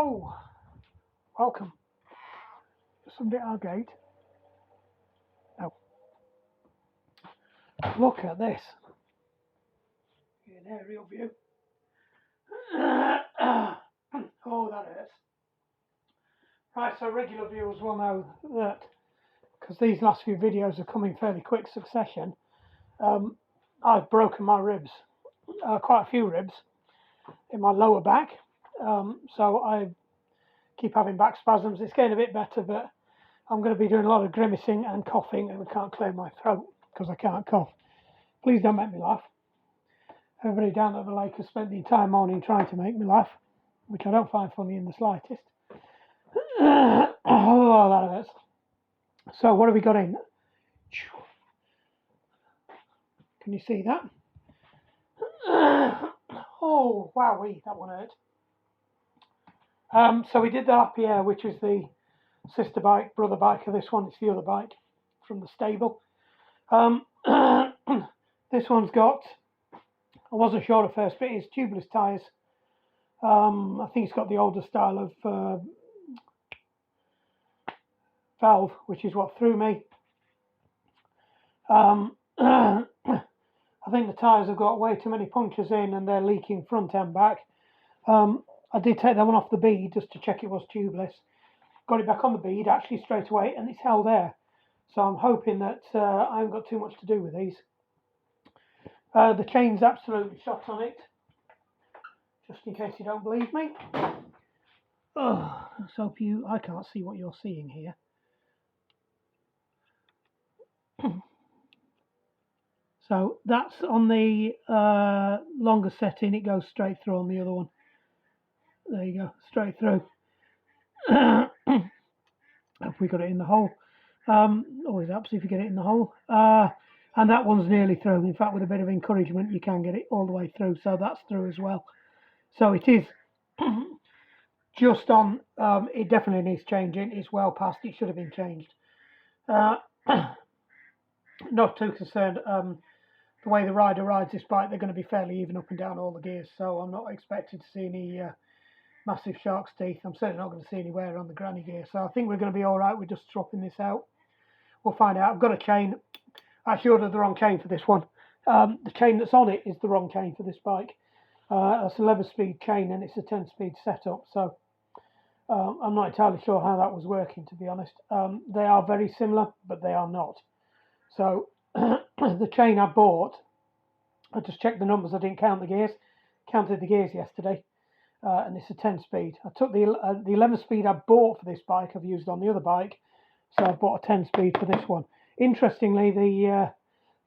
Hello, welcome. Somebody at our gate. No. Look at this. An aerial view. Oh, that hurts. Right, so regular viewers will know that because these last few videos are coming fairly quick succession. I've broken my ribs, quite a few ribs in my lower back. So I keep having back spasms. It's getting a bit better, but I'm going to be doing a lot of grimacing and coughing, and I can't clear my throat because I can't cough. Please don't make me laugh. Everybody down at the lake has spent the entire morning trying to make me laugh, which I don't find funny in the slightest. Oh, that hurts. So what have we got in? Can you see that? Oh, wowee, that one hurt. So we did the Happy Air, which is the sister bike, brother bike of this one. It's the other bike from the stable. This one's got, I wasn't sure at first, but it's tubeless tyres. I think it's got the older style of valve, which is what threw me. I think the tyres have got way too many punctures in and they're leaking front and back. I did take that one off the bead just to check it was tubeless. Got it back on the bead actually straight away and it's held there. So I'm hoping that I haven't got too much to do with these. The chain's absolutely shot on it, just in case you don't believe me. Oh, let's hope I can't see what you're seeing here. So that's on the longer setting, it goes straight through on the other one. There you go, straight through. Have we got it in the hole? Always helps if you get it in the hole. And that one's nearly through. In fact, with a bit of encouragement, you can get it all the way through. So that's through as well. So it is just on. It definitely needs changing. It's well past. It should have been changed. Not too concerned. The way the rider rides this bike, they're going to be fairly even up and down all the gears. So I'm not expected to see any massive shark's teeth. I'm certainly not going to see any wear on the granny gear. So I think we're going to be all right with just swapping this out. We'll find out. I've got a chain. I actually ordered the wrong chain for this one. The chain that's on it is the wrong chain for this bike. It's an 11-speed chain and it's a 10-speed setup. So I'm not entirely sure how that was working, to be honest. They are very similar, but they are not. So the chain I bought, I just checked the numbers. I didn't count the gears. Counted the gears yesterday, and it's a 10-speed. I took the 11-speed I bought for this bike. I've used on the other bike, so I bought a 10-speed for this one. Interestingly, the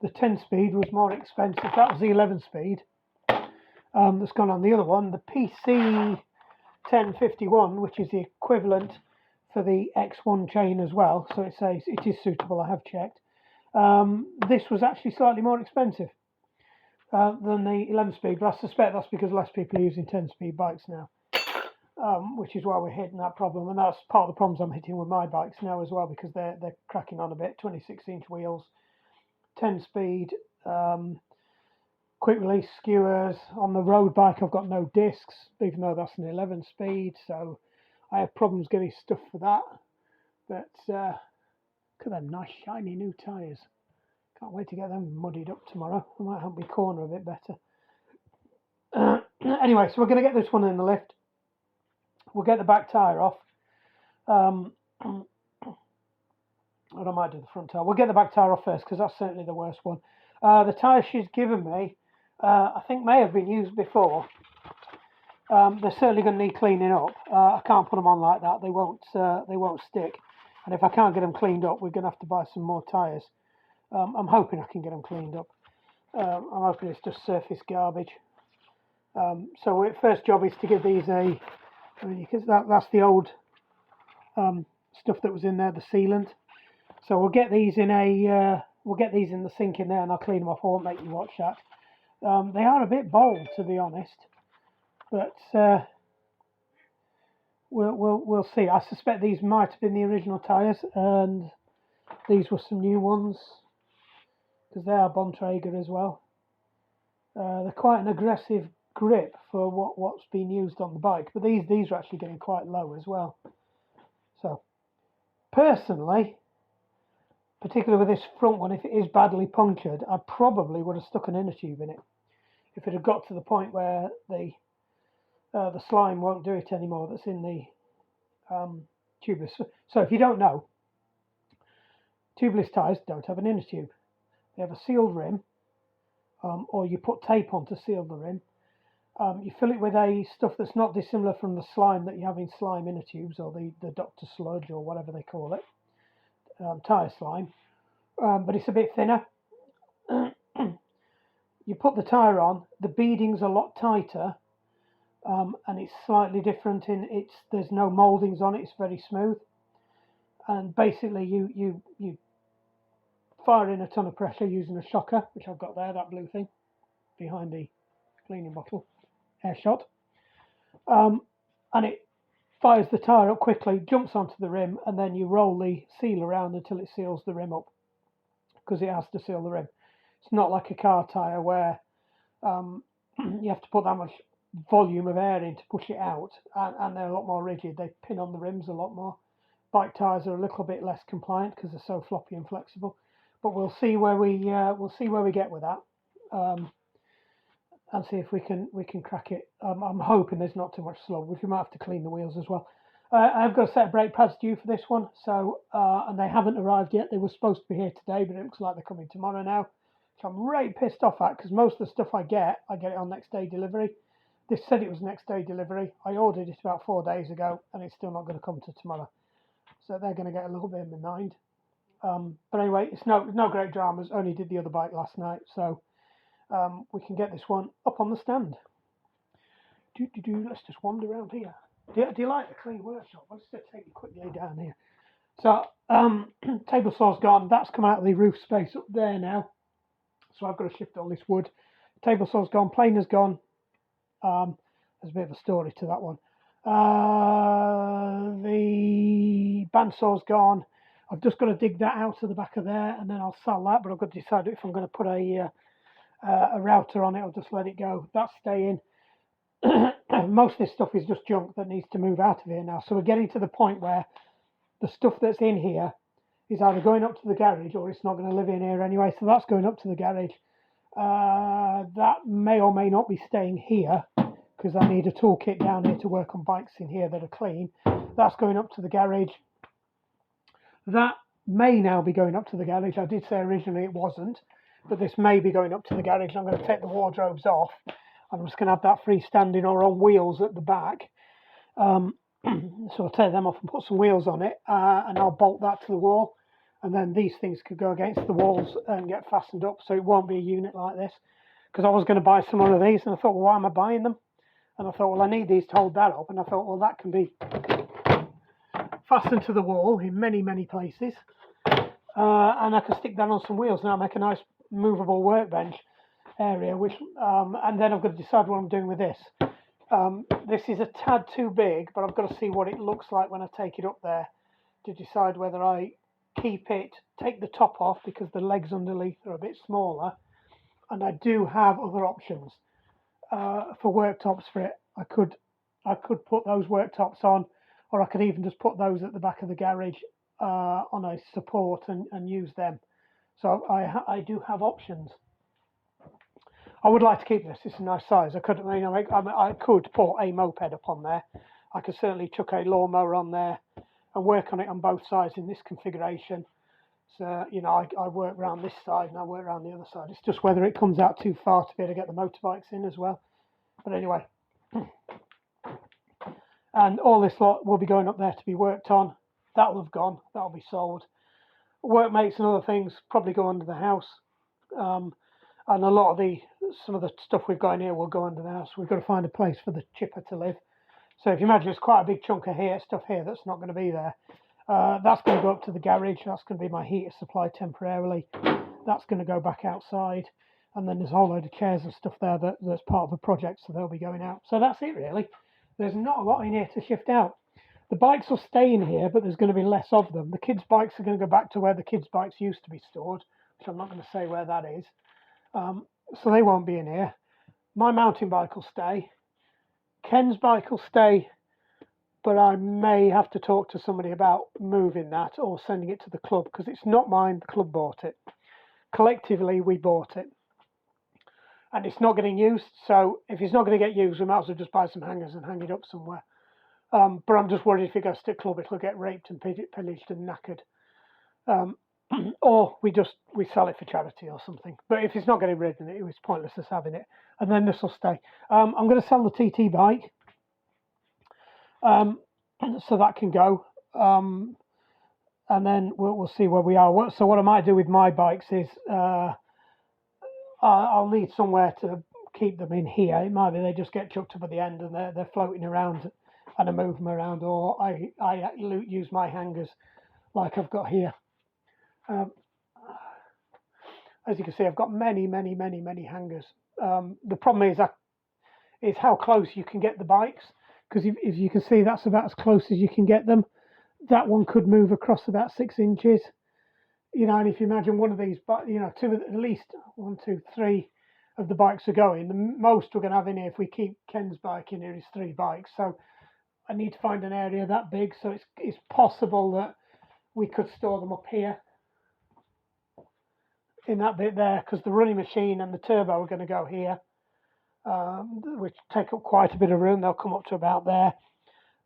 10-speed was more expensive. That was the 11-speed that's gone on the other one. The PC 1051, which is the equivalent for the X1 chain as well. So it says it is suitable. I have checked. This was actually slightly more expensive than the 11-speed, but I suspect that's because less people are using 10-speed bikes now, which is why we're hitting that problem. And that's part of the problems I'm hitting with my bikes now as well, because they're cracking on a bit. 26-inch wheels, 10-speed, quick release skewers. On the road bike, I've got no discs, even though that's an 11-speed. So I have problems getting stuff for that. But look at them nice shiny new tyres. Can't wait to get them muddied up tomorrow. I might help me corner a bit better. Anyway, so we're going to get this one in the lift. We'll get the back tyre off. Or I might do the front tyre. We'll get the back tyre off first because that's certainly the worst one. The tyre she's given me, I think may have been used before. They're certainly going to need cleaning up. I can't put them on like that. They won't stick. And if I can't get them cleaned up, we're going to have to buy some more tyres. I'm hoping I can get them cleaned up. I'm hoping it's just surface garbage. So first job is to give these because that's the old stuff that was in there, the sealant. So we'll get these in the sink in there, and I'll clean them off. I won't make you watch that. They are a bit bold, to be honest, but we'll see. I suspect these might have been the original tyres, and these were some new ones, because they are Bontrager as well. They're quite an aggressive grip for what's being used on the bike. But these are actually getting quite low as well. So personally, particularly with this front one, if it is badly punctured, I probably would have stuck an inner tube in it. If it had got to the point where the slime won't do it anymore, that's in the tubeless. So if you don't know, tubeless tyres don't have an inner tube. They have a sealed rim, or you put tape on to seal the rim. You fill it with a stuff that's not dissimilar from the slime that you have in slime inner tubes, or the Dr. Sludge, or whatever they call it, tyre slime, but it's a bit thinner. You put the tyre on, the beading's a lot tighter, and it's slightly different there's no mouldings on it, it's very smooth. And basically you fire in a ton of pressure using a shocker, which I've got there, that blue thing behind the cleaning bottle, air shot. And it fires the tyre up quickly, jumps onto the rim, and then you roll the seal around until it seals the rim up, because it has to seal the rim. It's not like a car tyre where you have to put that much volume of air in to push it out, and they're a lot more rigid. They pin on the rims a lot more. Bike tyres are a little bit less compliant because they're so floppy and flexible. But we'll see where we get with that, and see if we can crack it. I'm hoping there's not too much slug, which we might have to clean the wheels as well. I've got a set of brake pads due for this one, so and they haven't arrived yet. They were supposed to be here today, but it looks like they're coming tomorrow now. Which I'm right pissed off at, because most of the stuff I get it on next day delivery. This said it was next day delivery. I ordered it about 4 days ago, and it's still not going to come to tomorrow. So they're going to get a little bit in my mind. But anyway, it's no great dramas. Only did the other bike last night, so we can get this one up on the stand. Let's just wander around here. Do you like the clean workshop? Let's just take you quickly down here. So table saw's gone. That's come out of the roof space up there now. So I've got to shift all this wood. Table saw's gone. Planer's gone. There's a bit of a story to that one. The bandsaw's gone. I've just got to dig that out of the back of there, and then I'll sell that. But I've got to decide if I'm going to put a router on it or just let it go. That's staying. Most of this stuff is just junk that needs to move out of here now. So we're getting to the point where the stuff that's in here is either going up to the garage or it's not going to live in here anyway. So that's going up to the garage. That may or may not be staying here, because I need a toolkit down here to work on bikes in here that are clean. That's going up to the garage. That may now be going up to the garage. I did say originally it wasn't, but this may be going up to the garage. I'm going to take the wardrobes off. I'm just going to have that freestanding or on wheels at the back. So I'll take them off and put some wheels on it, and I'll bolt that to the wall. And then these things could go against the walls and get fastened up, so it won't be a unit like this. Because I was going to buy some of these, and I thought, well, why am I buying them? And I thought, well, I need these to hold that up. And I thought, well, that can be fastened to the wall in many, many places. And I can stick that on some wheels, and I'll make a nice movable workbench area. And then I've got to decide what I'm doing with this. This is a tad too big, but I've got to see what it looks like when I take it up there to decide whether I keep it, take the top off because the legs underneath are a bit smaller, and I do have other options for worktops for it. I could put those worktops on, or I could even just put those at the back of the garage on a support and use them. So I do have options. I would like to keep this. It's a nice size. I could put a moped up on there. I could certainly chuck a lawnmower on there and work on it on both sides in this configuration. So, I work around this side and I work around the other side. It's just whether it comes out too far to be able to get the motorbikes in as well. But anyway. And all this lot will be going up there to be worked on. That'll have gone. That'll be sold. Workmates and other things probably go under the house. And a lot of some of the stuff we've got in here will go under the house. We've got to find a place for the chipper to live. So if you imagine it's quite a big chunk of stuff here that's not going to be there. That's going to go up to the garage. That's going to be my heater supply temporarily. That's going to go back outside. And then there's a whole load of chairs and stuff there that's part of the project, so they'll be going out. So that's it really. There's not a lot in here to shift out. The bikes will stay in here, but there's going to be less of them. The kids' bikes are going to go back to where the kids' bikes used to be stored, which I'm not going to say where that is. So they won't be in here. my mountain bike will stay. Ken's bike will stay, but I may have to talk to somebody about moving that or sending it to the club, because it's not mine. The club bought it. Collectively, we bought it. And it's not getting used, so if it's not going to get used, we might as well just buy some hangers and hang it up somewhere. But I'm just worried if it goes to the club, it'll get raped and pillaged and knackered. Or we sell it for charity or something. But if it's not getting ridden, it was pointless us having it. And then this will stay. I'm going to sell the TT bike, so that can go. And then we'll see where we are. So what I might do with my bikes is I'll need somewhere to keep them in here. It might be they just get chucked up at the end and they're floating around, and I move them around, or I use my hangers like I've got here. As you can see, I've got many hangers. The problem is how close you can get the bikes, because if you can see, that's about as close as you can get them. That one could move across about 6 inches. And if you imagine one of these, but at least 1, 2, 3 of the bikes are going. The most we're going to have in here, if we keep Ken's bike in here, is 3 bikes. So I need to find an area that big. So it's possible that we could store them up here in that bit there, because the running machine and the turbo are going to go here, which take up quite a bit of room. They'll come up to about there.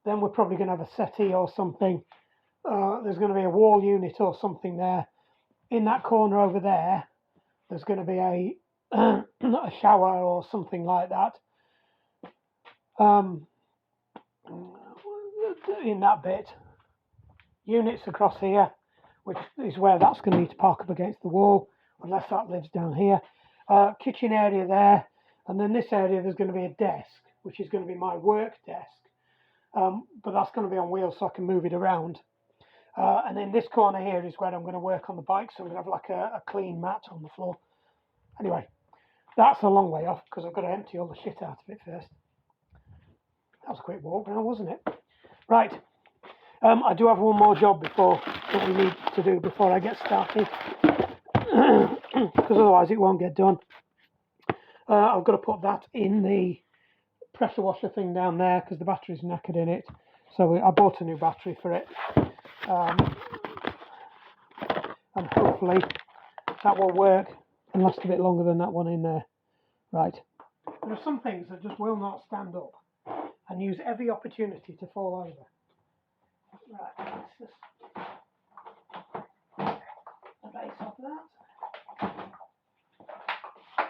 Then we're probably going to have a settee or something. There's going to be a wall unit or something there. In that corner over there, there's going to be a shower or something like that. In that bit, units across here, which is where that's going to need to park up against the wall, unless that lives down here. Kitchen area there, and then this area there's going to be a desk, which is going to be my work desk, but that's going to be on wheels so I can move it around. And then this corner here is where I'm going to work on the bike, so I'm going to have like a clean mat on the floor. Anyway, that's a long way off, because I've got to empty all the shit out of it first. That was a quick walk now, wasn't it? Right. I do have one more job that we need to do before I get started, because otherwise it won't get done. I've got to put that in the pressure washer thing down there, because the battery's knackered in it. So I bought a new battery for it. And hopefully that will work and last a bit longer than that one in there. Right. There are some things that just will not stand up and use every opportunity to fall over. Right, let's just the base off that.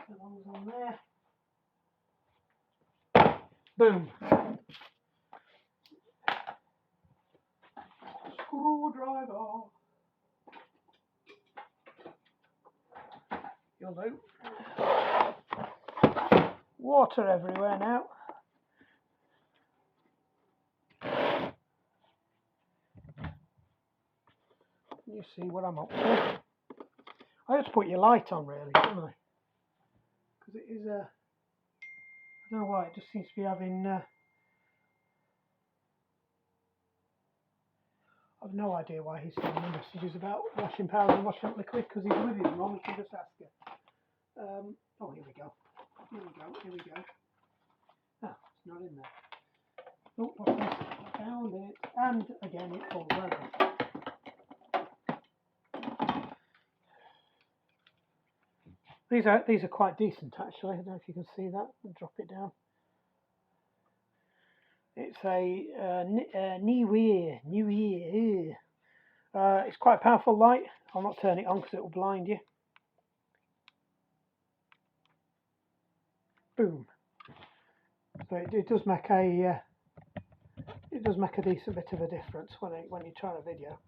Belongs on there. Boom. Screwdriver. You'll do. Water everywhere now. You see what I'm up to. I have to put your light on, really, don't I? Because it is I don't know why, it just seems to be having I've no idea why he's sending me messages about washing powder and washing up liquid, because he's with his mum. You can just ask her. Oh, here we go. Here we go. Ah, it's not in there. Oh, what's this? I found it. And again, it falls over. These are quite decent, actually. I don't know if you can see that. I'll drop it down. It's a New Year. It's quite a powerful light. I'll not turn it on because it will blind you. Boom. So it does make a decent bit of a difference when you try a video.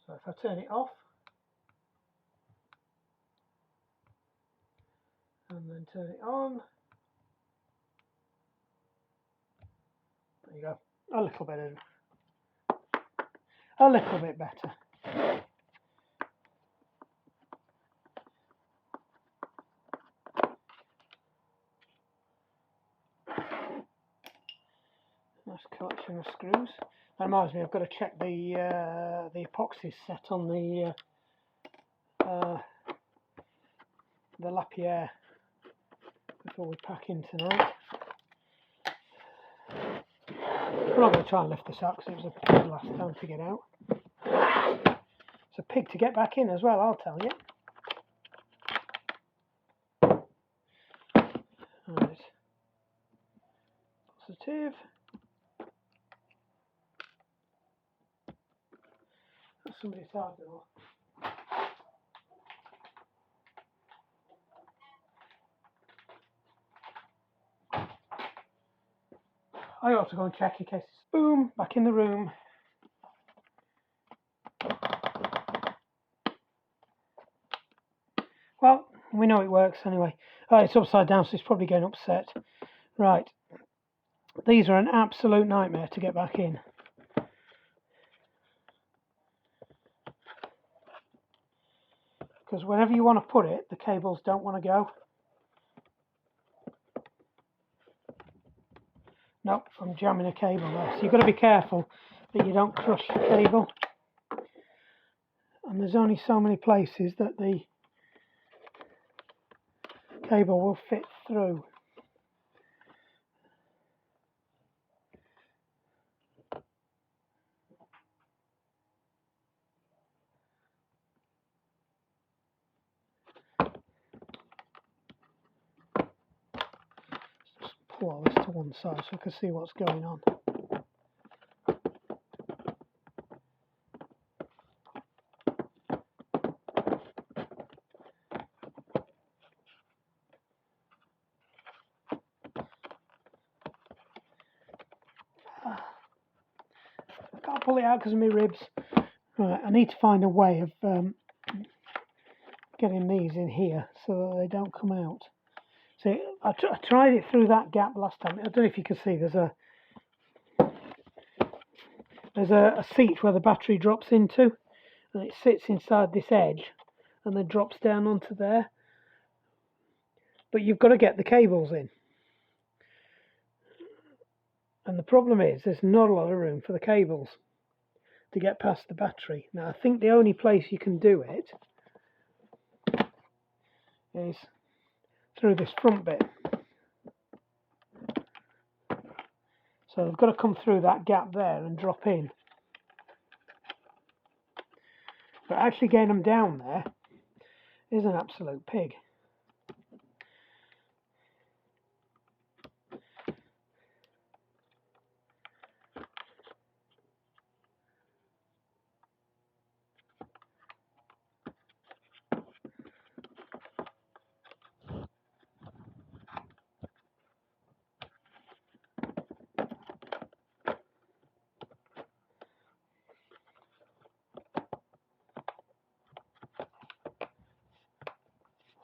So if I turn it off and then turn it on. There you go. A little bit better. Nice collection of screws. That reminds me, I've got to check the epoxy set on the Lapierre before we pack in tonight. I'm not going to try and lift this up because it was a pig last time to get out. It's a pig to get back in as well, I'll tell you. Right. Positive. That's somebody's side door. I ought to go and check in case it's boom, back in the room. Well, we know it works anyway. Oh, it's upside down, so it's probably getting upset. Right. These are an absolute nightmare to get back in. Because wherever you want to put it, the cables don't want to go. Nope, I'm jamming a cable there. So you've got to be careful that you don't crush the cable. And there's only so many places that the cable will fit through. Just pull all this to one side so we can see what's going on. I can't pull it out because of my ribs. Right, I need to find a way of getting these in here so that they don't come out. See, I tried it through that gap last time. I don't know if you can see. There's a seat where the battery drops into, and it sits inside this edge, and then drops down onto there. But you've got to get the cables in. And the problem is there's not a lot of room for the cables to get past the battery. Now I think the only place you can do it is through this front bit. So they've got to come through that gap there and drop in. But actually getting them down there is an absolute pig.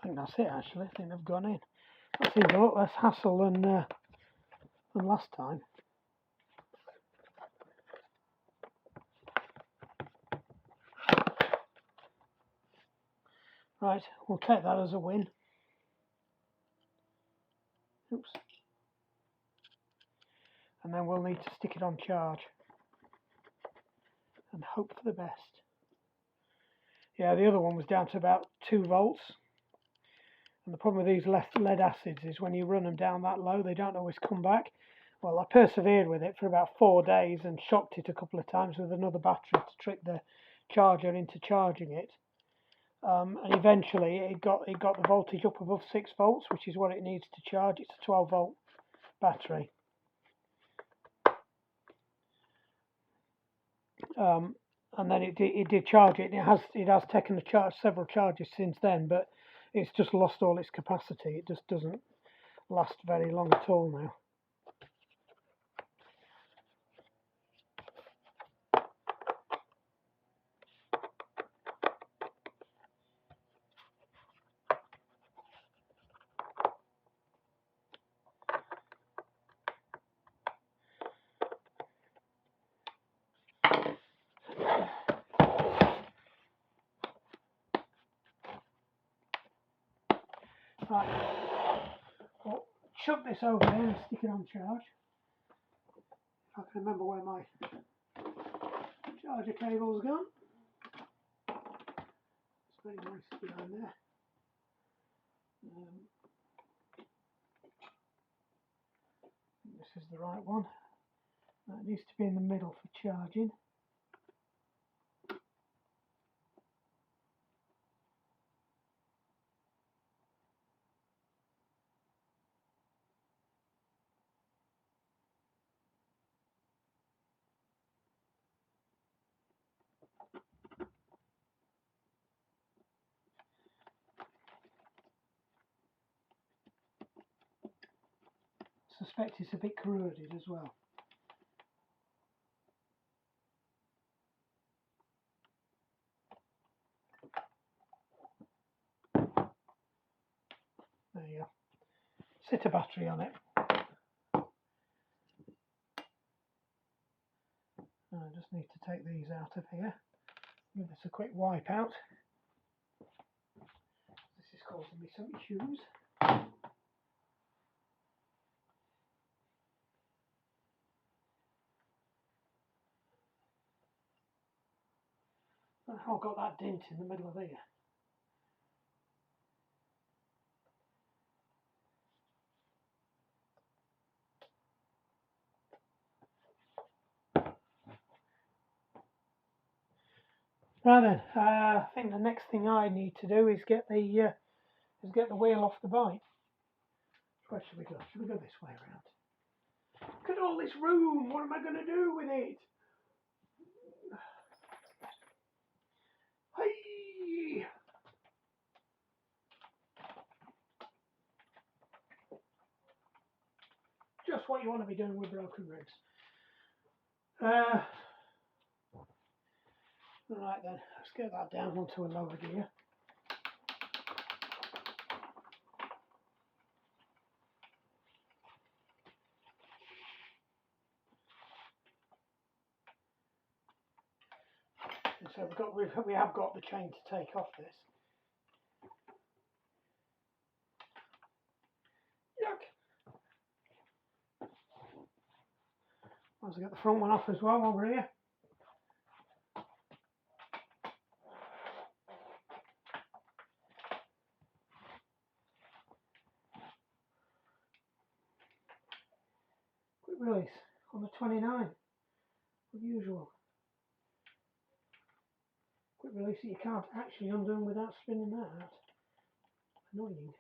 I think that's it actually. I think they've gone in. That seems a lot less hassle than last time. Right, we'll take that as a win. Oops. And then we'll need to stick it on charge and hope for the best. Yeah, the other one was down to about 2 volts. And the problem with these lead acids is when you run them down that low, they don't always come back. Well, I persevered with it for about 4 days and shocked it a couple of times with another battery to trick the charger into charging it. And eventually it got the voltage up above 6 volts, which is what it needs to charge. It's a 12 volt battery. And then it did charge it. It has taken several charges since then, but it's just lost all its capacity. It just doesn't last very long at all now. Right, well, chuck this over there and stick it on charge. If I can remember where my charger cable's gone. It's very nice behind there. is the right one. That needs to be in the middle for charging. I suspect it's a bit corroded as well. There you go. Sit a battery on it. I just need to take these out of here. Give this a quick wipe out. This is causing me some issues. I've got that dent in the middle of here. Right then, I think the next thing I need to do is get the wheel off the bike. Where should we go? Should we go this way around? Look at all this room. What am I going to do with it? Hey! Just what you want to be doing with broken ribs. Right then, let's get that down onto a lower gear. And so we have got the chain to take off this. Yuck! Might as well get the front one off as well while we're here. Quick release on the 29, as usual. Quick release that you can't actually undo without spinning that out. Annoying.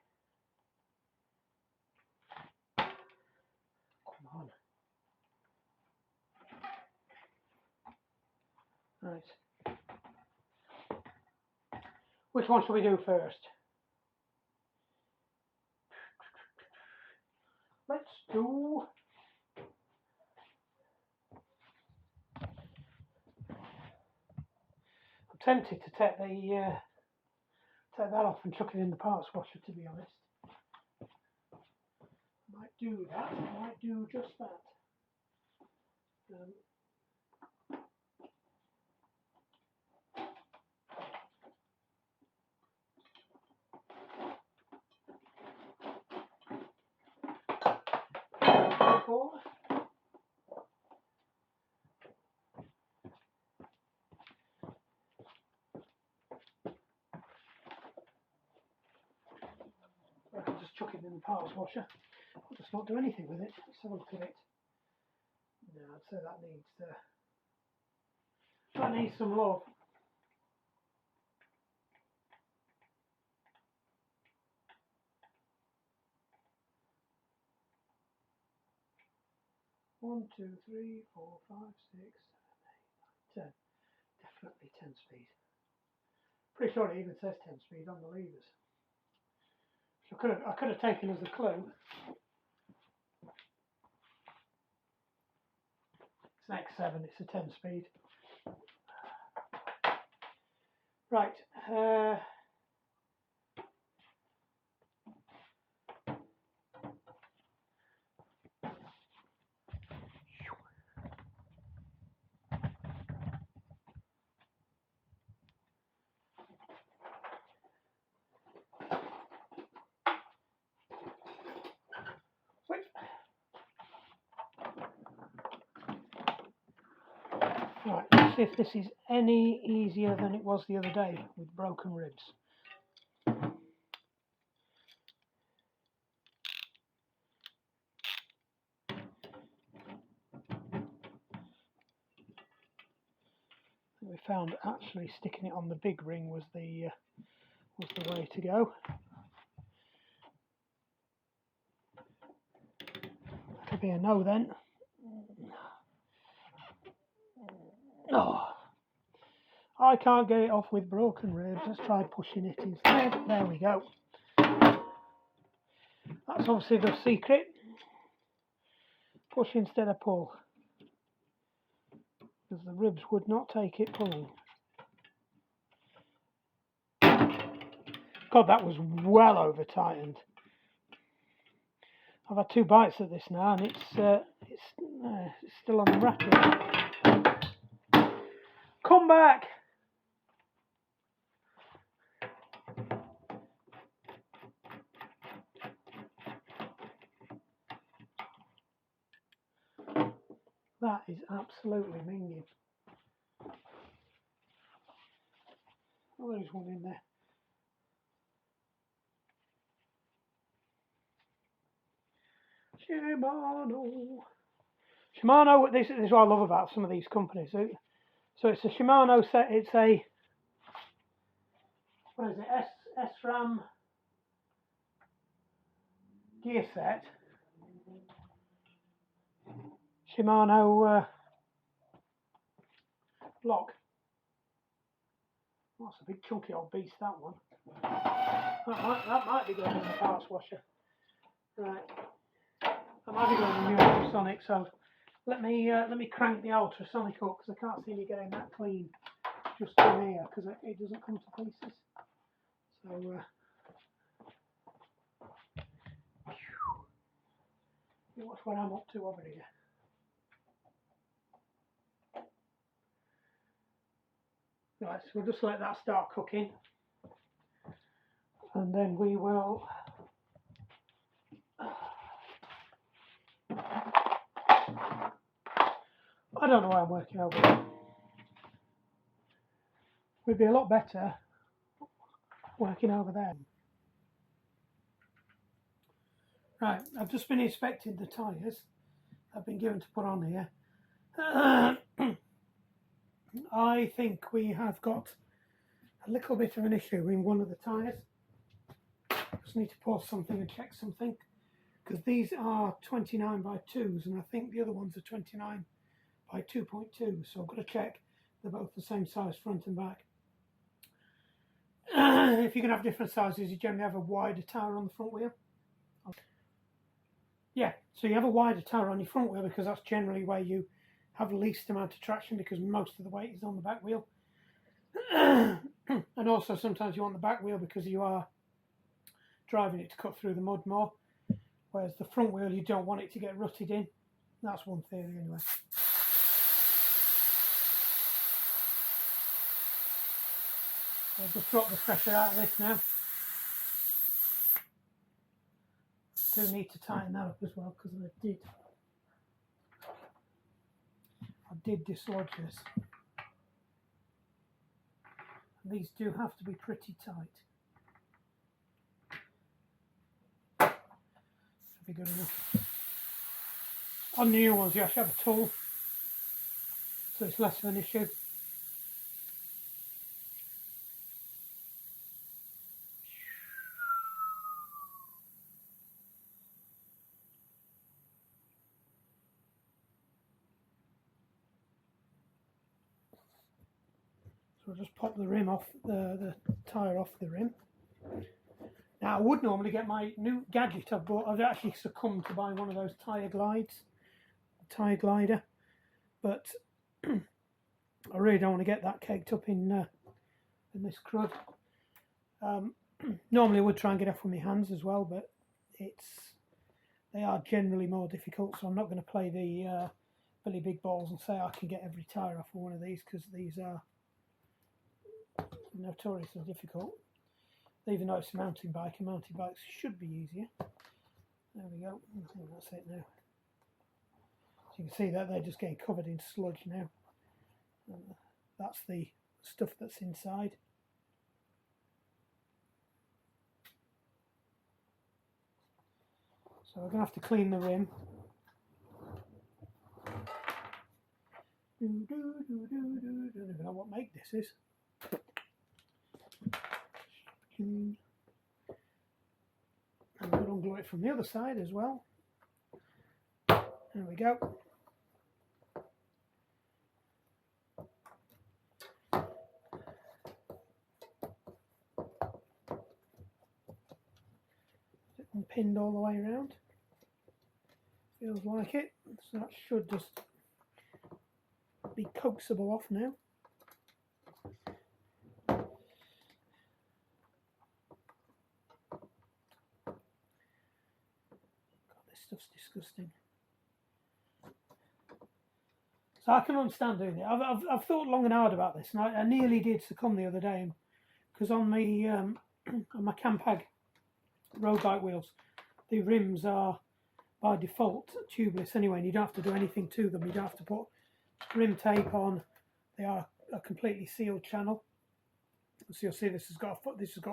Come on. Right. Which one shall we do first? Let's do... I'm tempted to take that off and chuck it in the parts washer, to be honest. I might do that. I might do just that. I can just chuck it in the parts washer. I'll just not do anything with it. Let's have a look at it. No, I'd say that needs some love. One, 2, 3, 4, 5, 6, 7, 8, 9, 10. Definitely 10 speed. Pretty sure it even says 10 speed on the levers. So I could have taken as a clue. It's an X7, it's a 10 speed. Right. Right, let's see if this is any easier than it was the other day with broken ribs. we found actually sticking it on the big ring was the way to go. That'll be a no then. Oh, I can't get it off with broken ribs. Let's try pushing it instead. There we go. That's obviously the secret. Push instead of pull. Because the ribs would not take it pulling. God, that was well over tightened. I've had 2 bites at this now, and it's still on the racket. Come back! That is absolutely minging. Oh, there's one in there. Shimano, this is what I love about some of these companies. So it's a Shimano set, it's a, what is it, SRAM gear set. Shimano block. That's a big chunky old beast, that one. That might be going in the parts washer. Right. That might be going in the ultrasonic, so let me crank the ultrasonic up because I can't see me getting that clean just from here because it doesn't come to pieces. So watch what I'm up to over here. Right, so we'll just let that start cooking, and then we will I don't know why I'm working over there. We'd be a lot better working over there. Right, I've just been inspecting the tyres I've been given to put on here. I think we have got a little bit of an issue in one of the tyres. Just need to pause something and check something, because these are 29 by 2s and I think the other ones are 29 by 2.2, so I've got to check they're both the same size front and back. If you can have different sizes, you generally have a wider tyre on the front wheel. Yeah, so you have a wider tyre on your front wheel because that's generally where you have the least amount of traction, because most of the weight is on the back wheel. And also sometimes you want the back wheel because you are driving it to cut through the mud more, whereas the front wheel you don't want it to get rutted in. That's one theory anyway. I'll just drop the pressure out of this now. Do need to tighten that up as well because I did dislodge this. And these do have to be pretty tight. Should be good enough. On the new ones you actually have a tool, so it's less of an issue. So I'll just pop the rim off, the tyre off the rim. Now I would normally get my new gadget I've bought. I've actually succumbed to buying one of those tyre glider, but I really don't want to get that caked up in this crud. Normally I would try and get off with my hands as well, but they are generally more difficult, so I'm not going to play the Billy Big Balls and say I can get every tyre off of one of these, because these are notoriously difficult. Even though it's a mountain bike, and mountain bikes should be easier. There we go. I think that's it now. So you can see that they're just getting covered in sludge now. That's the stuff that's inside. So we're going to have to clean the rim. I don't even know what make this is. And we'll undo it from the other side as well. There we go. And pinned all the way around. Feels like it. So that should just be coaxable off now. God, this stuff's disgusting. So I can understand doing it. I've thought long and hard about this, and I nearly did succumb the other day, because on the on my Campag road bike wheels, the rims are by default tubeless anyway, and you don't have to do anything to them. You don't have to put rim tape on. They are a completely sealed channel. So you'll see this has got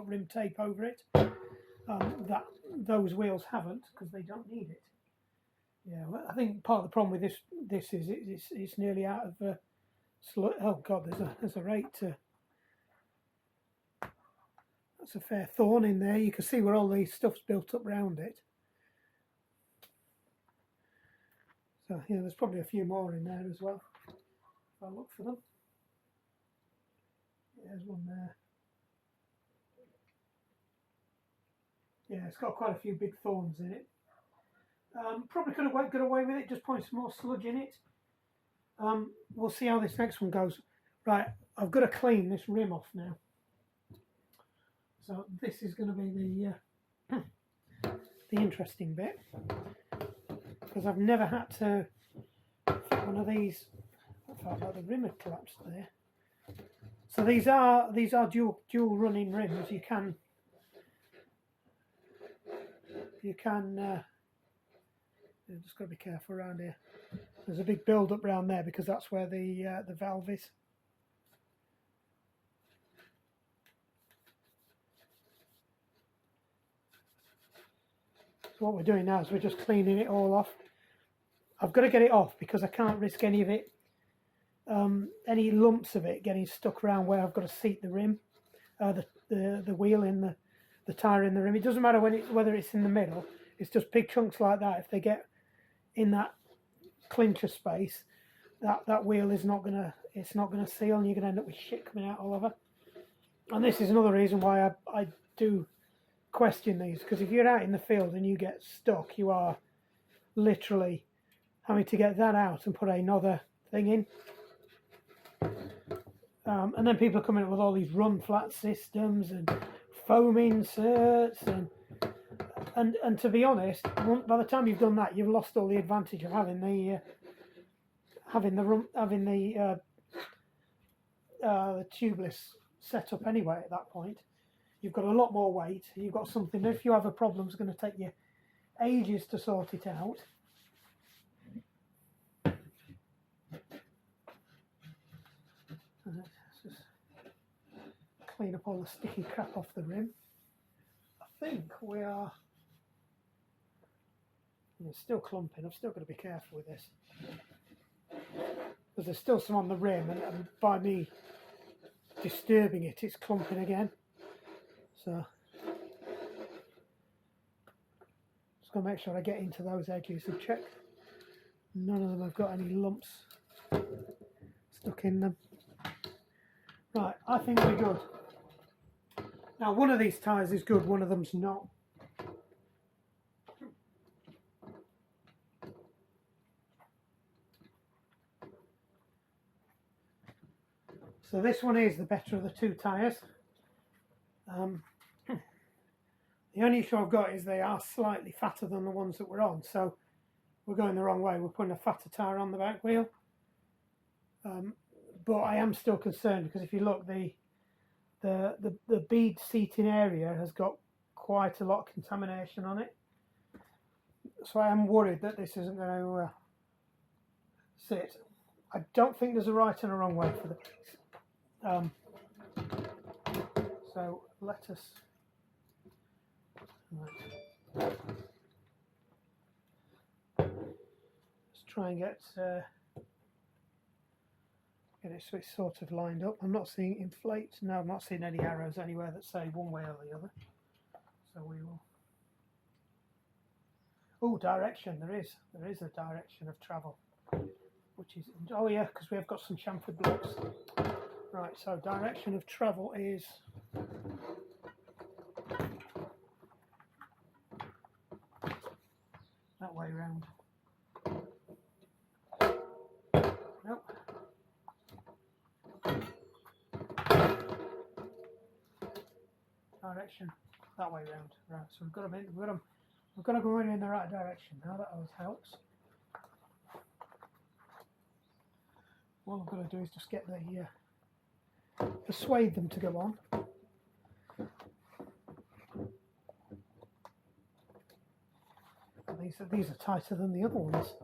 rim tape over it. That those wheels haven't, because they don't need it. Yeah, well, I think part of the problem with this is it's nearly out of oh God, there's a rate to. That's a fair thorn in there. You can see where all the stuff's built up around it. So yeah, there's probably a few more in there as well. If I look for them. There's one there. Yeah, it's got quite a few big thorns in it. Probably could have got away with it, just putting some more sludge in it. We'll see how this next one goes. Right, I've got to clean this rim off now. So this is going to be the interesting bit, because I've never had to fit one of these. I felt like the rim had collapsed there. So these are dual running rims. You can you've just got to be careful around here. There's a big build up around there because that's where the valve is. So what we're doing now is we're just cleaning it all off. I've got to get it off because I can't risk any of it, any lumps of it getting stuck around where I've got to seat the rim, the wheel in the tyre in the rim. It doesn't matter whether it's in the middle. It's just big chunks like that. If they get in that clincher space, that wheel is not gonna seal, and you're gonna end up with shit coming out all over. And this is another reason why I do question these, because if you're out in the field and you get stuck, you are literally having to get that out and put another thing in. And then people are coming up with all these run flat systems and foam inserts, and to be honest, by the time you've done that, you've lost all the advantage of having the tubeless setup anyway. At that point, you've got a lot more weight. You've got something that if you have a problem, it's going to take you ages to sort it out. Let's just clean up all the sticky crap off the rim. I think we are. It's still clumping. I've still got to be careful with this, because there's still some on the rim, and by me disturbing it, it's clumping again. So just got to make sure I get into those edges and check none of them have got any lumps stuck in them. Right, I think we're good. Now, one of these tyres is good, one of them's not. So this one is the better of the two tyres. The only issue I've got is they are slightly fatter than the ones that we're on, so we're going the wrong way. We're putting a fatter tyre on the back wheel. But I am still concerned, because if you look, the bead seating area has got quite a lot of contamination on it. So I am worried that this isn't going to sit. I don't think there's a right and a wrong way for the piece. So let us. Right. Let's try and get. Get it so it's sort of lined up. I'm not seeing inflates. No, I'm not seeing any arrows anywhere that say one way or the other. So we will. Oh, direction. There is a direction of travel, which is, oh yeah, because we have got some chamfered blocks. Right, so direction of travel is that way round. Nope. Direction that way round. Right, so we've got to go in the right direction. Now that always helps. What I've got to do is just get the persuade them to go on. These are tighter than the other ones.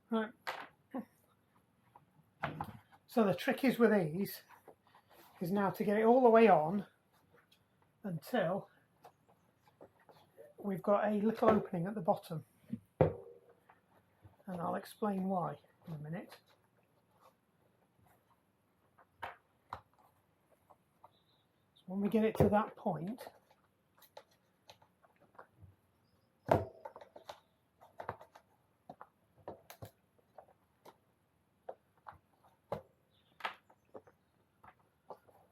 Right. So the trick is with these is now to get it all the way on until we've got a little opening at the bottom, and I'll explain why in a minute. So when we get it to that point,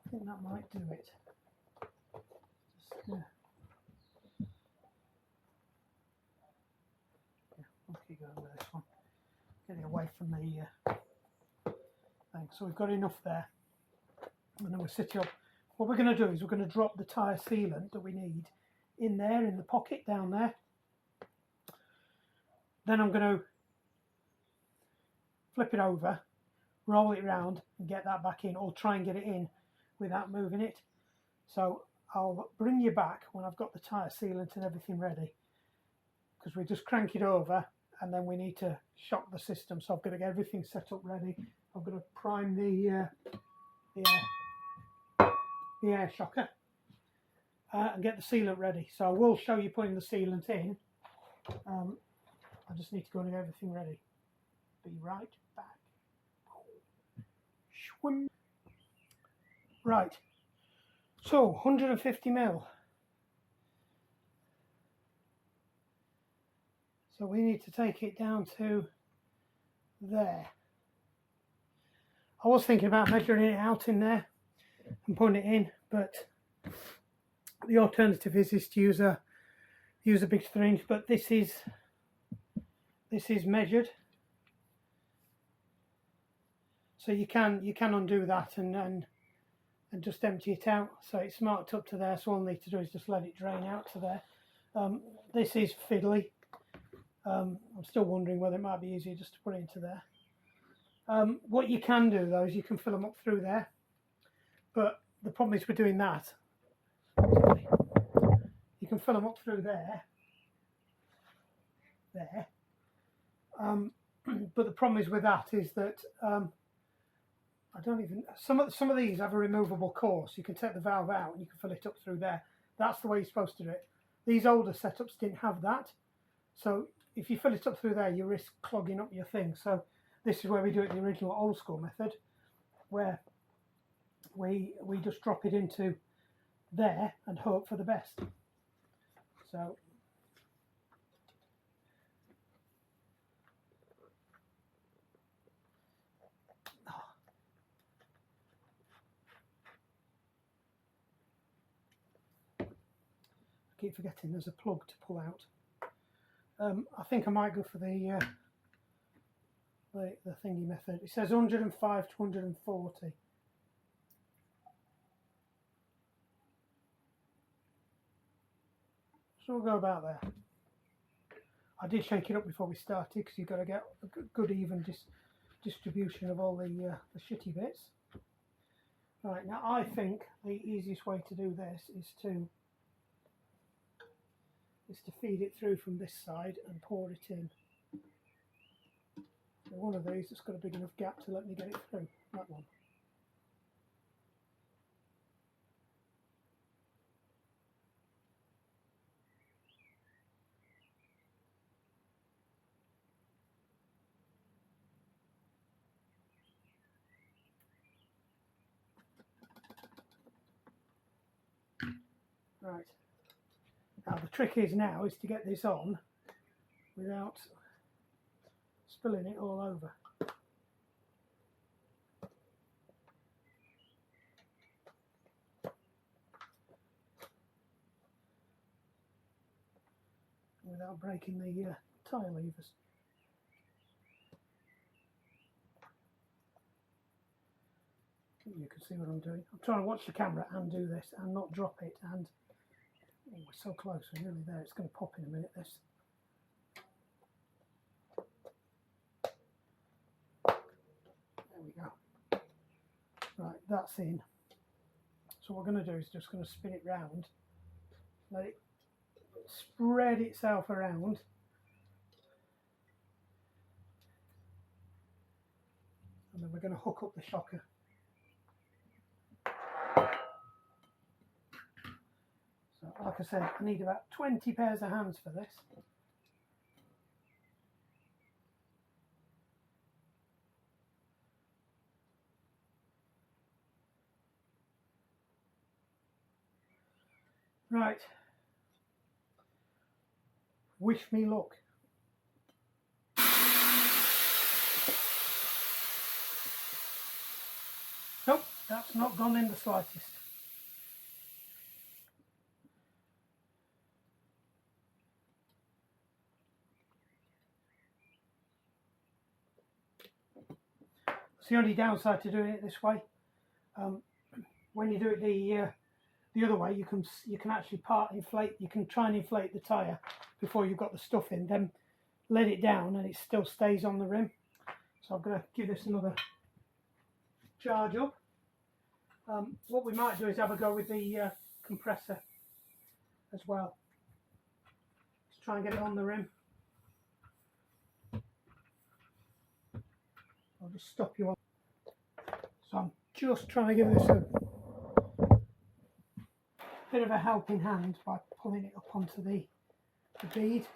I think that might do it. Just, yeah, we'll keep going with this one. Getting away from the thing. So we've got enough there, and then we'll sit it up. What we're going to do is we're going to drop the tyre sealant that we need in there, in the pocket down there. Then I'm going to flip it over, roll it round, and get that back in, or try and get it in without moving it. So I'll bring you back when I've got the tyre sealant and everything ready, because we just crank it over and then we need to shock the system. So I've got to get everything set up ready. I've got to prime the air shocker and get the sealant ready. So I will show you putting the sealant in. I just need to go and get everything ready. Be right back. Schwim. Right, so 150 mil. So we need to take it down to there. I was thinking about measuring it out in there and putting it in, but the alternative is to use a big syringe. But this is measured, so you can undo that and just empty it out. So it's marked up to there, so all I need to do is just let it drain out to there. This is fiddly. I'm still wondering whether it might be easier just to put it into there. What you can do though is you can fill them up through there, but the problem is with doing that, you can fill them up through there, but the problem is with that is that I don't even, some of these have a removable core, so you can take the valve out and you can fill it up through there. That's the way you're supposed to do it. These older setups didn't have that, so if you fill it up through there, you risk clogging up your thing. So this is where we do it the original old school method, where we just drop it into there and hope for the best. So I keep forgetting there's a plug to pull out. I think I might go for the thingy method. It says 105 to 140. So we'll go about there. I did shake it up before we started because you've got to get a good even distribution of all the shitty bits. Right, now I think the easiest way to do this is to feed it through from this side and pour it in. One of these that's got a big enough gap to let me get it through, that one. Right, now the trick is to get this on without spilling it all over. Without breaking the tyre levers. You can see what I'm doing. I'm trying to watch the camera and do this and not drop it, and oh, we're so close, we're nearly there. It's going to pop in a minute, this. There we go. Right, that's in. So what we're going to do is just going to spin it round, let it spread itself around. And then we're going to hook up the shocker. So, like I said, I need about 20 pairs of hands for this. Right. Wish me luck. Nope, that's not gone in the slightest. It's the only downside to doing it this way. When you do it the other way, you can actually inflate. You can try and inflate the tyre before you've got the stuff in, then let it down and it still stays on the rim. So I'm going to give this another charge up. What we might do is have a go with the compressor as well. Let's try and get it on the rim. I'll just stop you on. So I'm just trying to give this a bit of a helping hand by pulling it up onto the bead.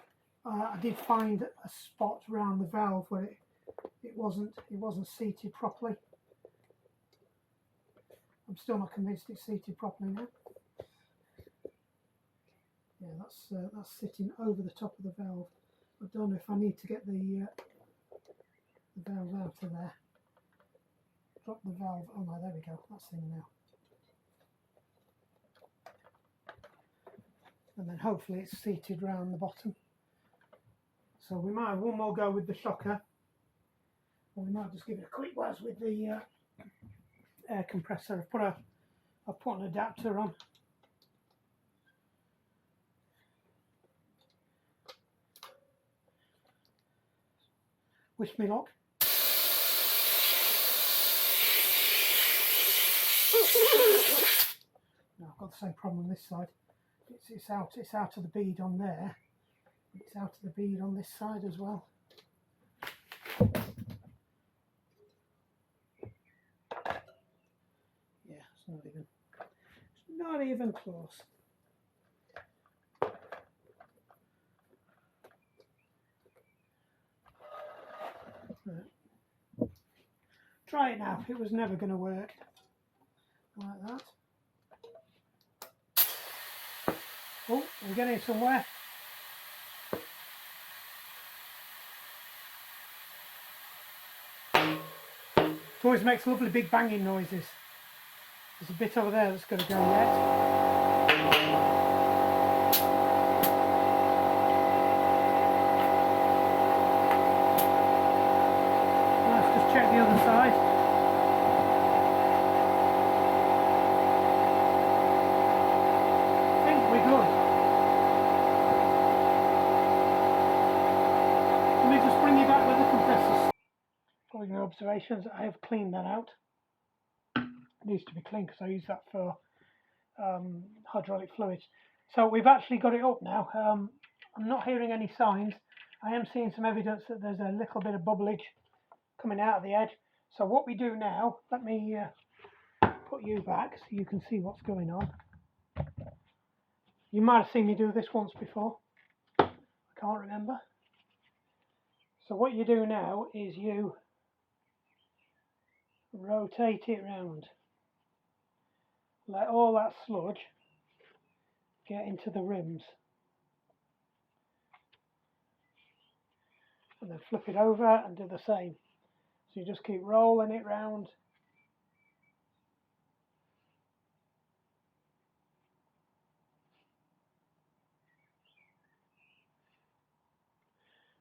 I did find a spot around the valve where it wasn't seated properly. I'm still not convinced it's seated properly now. Yeah, that's sitting over the top of the valve. I don't know if I need to get the valve out of there. Drop the valve. Oh no, there we go. That's in now. And then hopefully it's seated round the bottom. So we might have one more go with the shocker, or we might just give it a quick whiz with the air compressor. I've put an adapter on. Wish me luck. No, I've got the same problem on this side. It's out of the bead on there. It's out of the bead on this side as well. Yeah, it's not even close. Right. Try it now. It was never going to work like that. Oh, we're getting somewhere. It always makes lovely big banging noises. There's a bit over there that's going to go yet. Let's just check the other side. I think we're good. Let me just bring you back with the compressors. Following your observations, I have cleaned that out. It needs to be clean because I use that for hydraulic fluids. So we've actually got it up now. I'm not hearing any signs. I am seeing some evidence that there's a little bit of bubblage coming out of the edge. So what we do now, let me put you back so you can see what's going on. You might have seen me do this once before. I can't remember. So what you do now is you rotate it round. Let all that sludge get into the rims. And then flip it over and do the same. So you just keep rolling it round.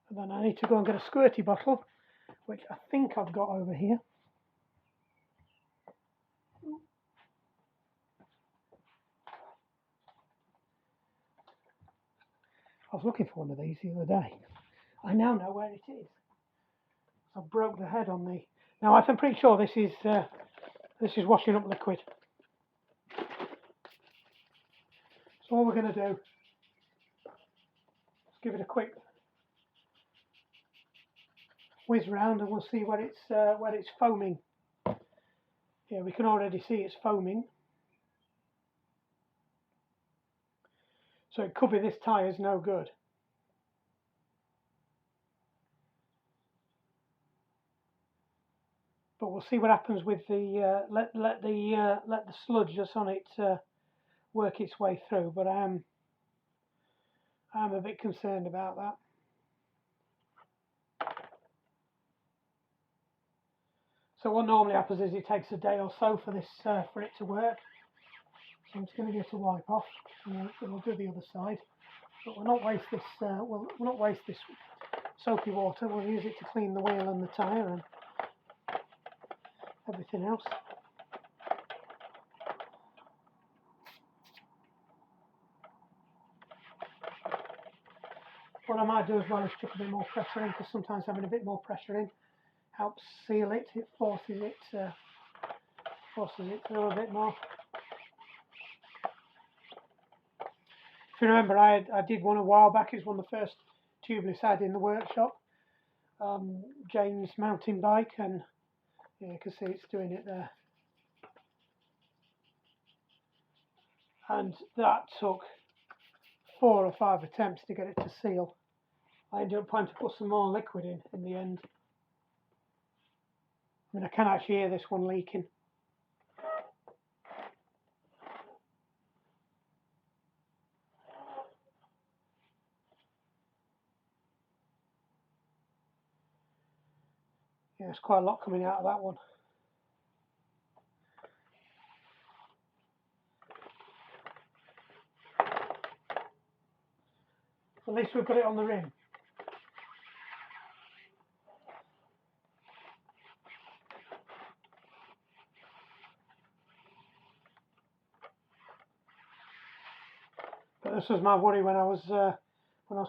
And then I need to go and get a squirty bottle, which I think I've got over here. I was looking for one of these the other day. I now know where it is. I broke the head on the... Now I'm pretty sure this is washing up liquid. So all we're going to do is give it a quick whiz round, and we'll see where it's foaming. Yeah, we can already see it's foaming. So it could be this tyre's no good. But we'll see what happens with the let the sludge that's on it work its way through. But I'm a bit concerned about that. So what normally happens is it takes a day or so for this for it to work. So I'm just going to get a wipe off, and we'll do the other side. But we'll not waste this. We'll not waste this soapy water. We'll use it to clean the wheel and the tyre and everything else. What I might do as well is chuck a bit more pressure in, because sometimes having a bit more pressure in helps seal it. It forces it through a bit more. If you remember, I did one a while back. It's one of the first tubeless I had in the workshop. Jane's mountain bike, and yeah, you can see it's doing it there. And that took 4 or 5 attempts to get it to seal. I ended up having to put some more liquid in the end. I mean, I can actually hear this one leaking. Yeah, there's quite a lot coming out of that one. At least we've got it on the rim. But this was my worry when I was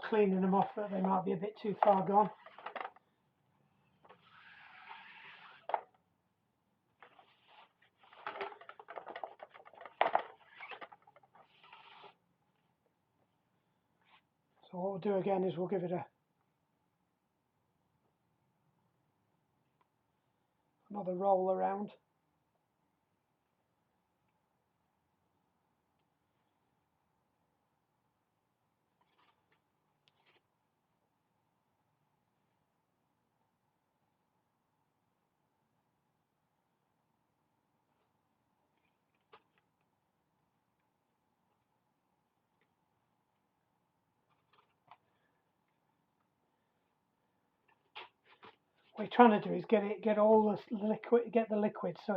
cleaning them off, that they might be a bit too far gone. So what we'll do again is we'll give it another roll around. What you're trying to do is get all the liquid, get the liquid, so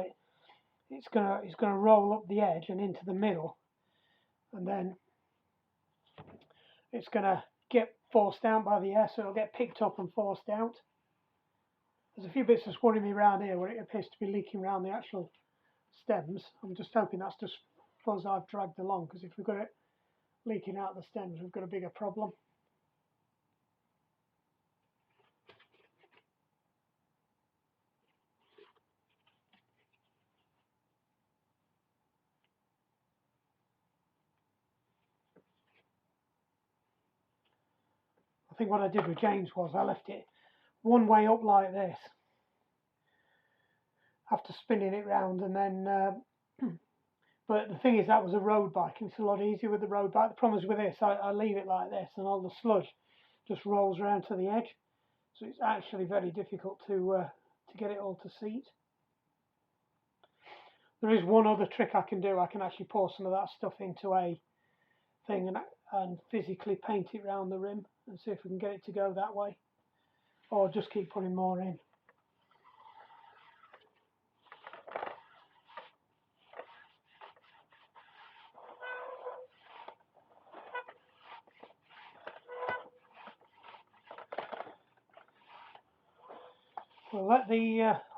it's gonna roll up the edge and into the middle, and then it's gonna get forced out by the air, so it'll get picked up and forced out. There's a few bits that's worrying me around here where it appears to be leaking around the actual stems. I'm just hoping that's just fuzz I've dragged along, because if we've got it leaking out the stems, we've got a bigger problem. I think what I did with James was I left it one way up like this, after spinning it round, and then but the thing is, that was a road bike, and it's a lot easier with the road bike. The problem is with this, I leave it like this, and all the sludge just rolls around to the edge, so it's actually very difficult to get it all to seat. There is one other trick I can do. I can actually pour some of that stuff into a thing and physically paint it around the rim and see if we can get it to go that way, or just keep putting more in.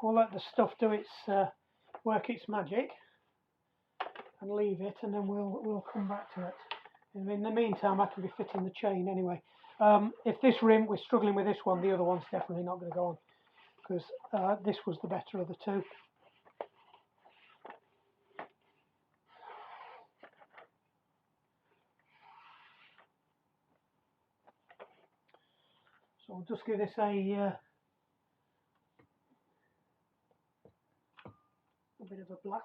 We'll let the stuff do its work its magic and leave it, and then we'll come back to it. In the meantime, I can be fitting the chain anyway. If this rim, we're struggling with this one, the other one's definitely not going to go on, because this was the better of the two. So we'll just give this a bit of a blast.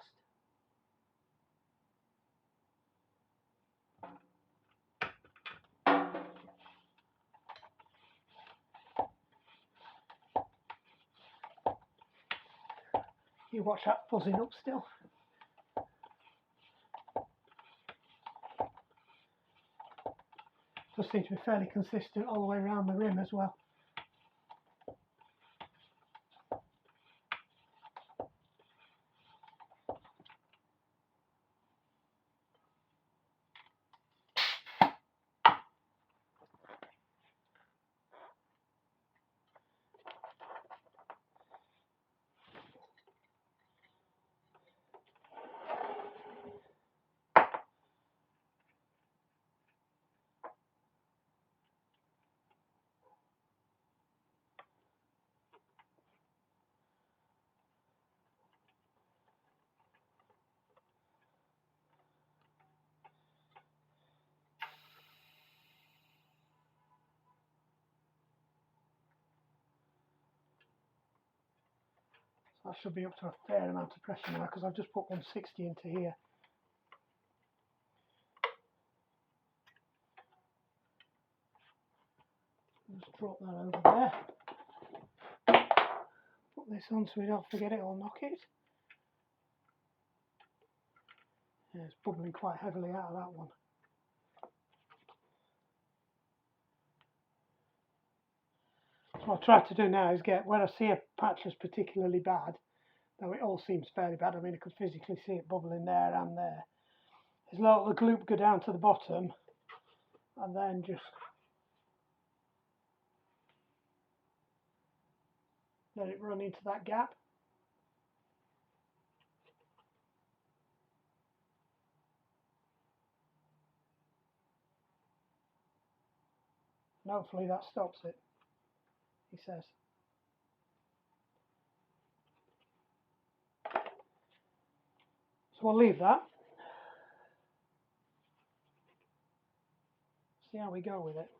You watch that buzzing up still. Just seems to be fairly consistent all the way around the rim as well. That should be up to a fair amount of pressure now, because I've just put 160 into here. Just drop that over there. Put this on so we don't forget it or knock it. Yeah, it's bubbling quite heavily out of that one. So what I try to do now is get, where I see a patch that's particularly bad, though it all seems fairly bad, I mean I could physically see it bubbling there and there, is let the gloop go down to the bottom and then just let it run into that gap. And hopefully that stops it, he says. So we'll leave that. See how we go with it.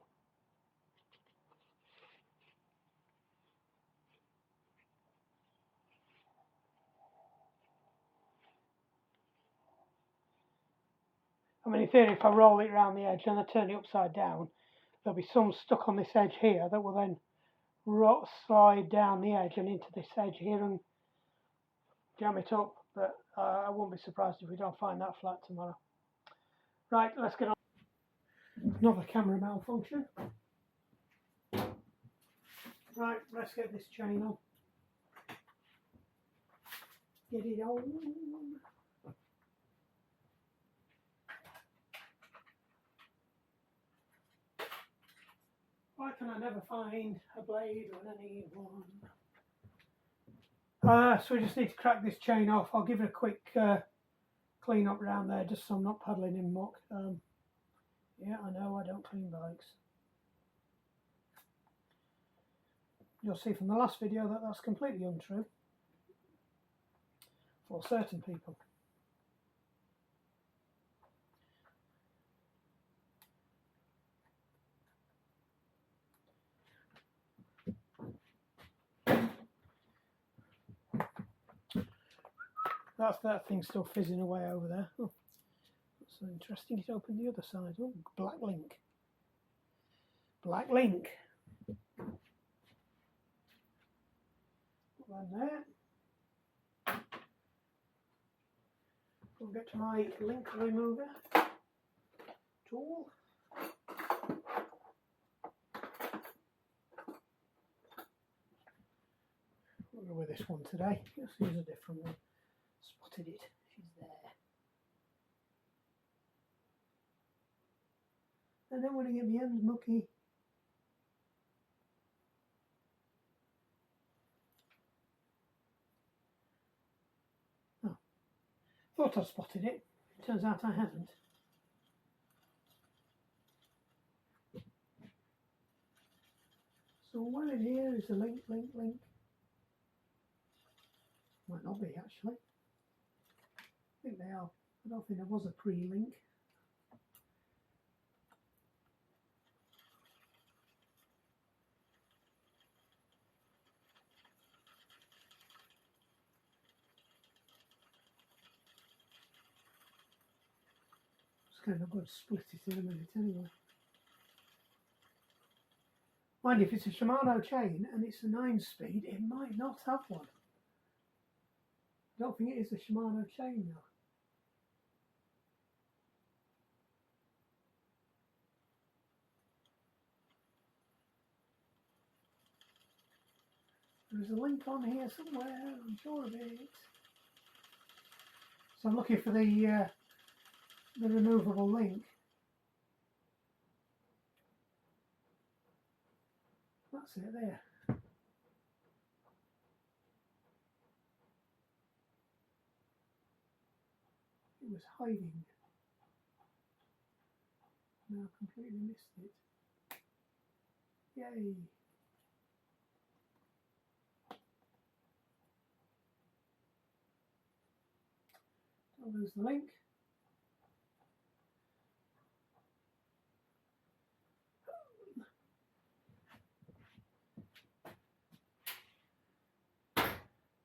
I mean, in theory, if I roll it around the edge and I turn it upside down, there'll be some stuck on this edge here that will then slide down the edge and into this edge here and jam it up. But I won't be surprised if we don't find that flat tomorrow. Right, let's get on. Another camera malfunction. Right, let's get this chain on. Get it on. Why can I never find a blade on any one? So we just need to crack this chain off. I'll give it a quick clean up around there, just so I'm not paddling in muck. Yeah, I know I don't clean bikes. You'll see from the last video that that's completely untrue for certain people. That's that thing still fizzing away over there. Oh, that's so interesting. It opened the other side. Oh, black link. Black link. Put that there. I'll get to my link remover tool. We'll go with this one today. Let's use a different one. Spotted it. She's there. I don't want to get my hands mucky. Oh, thought I spotted it. Turns out I haven't. So well in here is a link. Might not be actually. I think they are. I don't think there was a pre-link. Just kind of going to split it in a minute anyway. Mind if it's a Shimano chain and it's a 9-speed, it might not have one. I don't think it is a Shimano chain though. There's a link on here somewhere, I'm sure of it. So I'm looking for the removable link. That's it there. It was hiding. Now I completely missed it. Yay! Don't lose the link.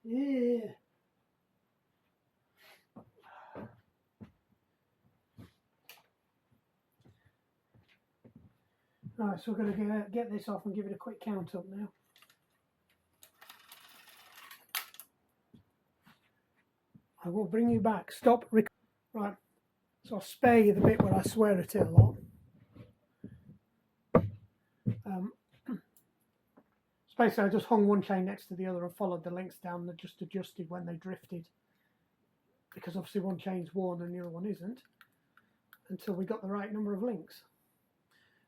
Yeah. Right, so we're going to get this off and give it a quick count up now. I will bring you back. Stop. Right, so I'll spare you the bit where I swear at it a lot. Basically, I just hung one chain next to the other and followed the links down and just adjusted when they drifted. Because obviously one chain's worn and the other one isn't, until we got the right number of links.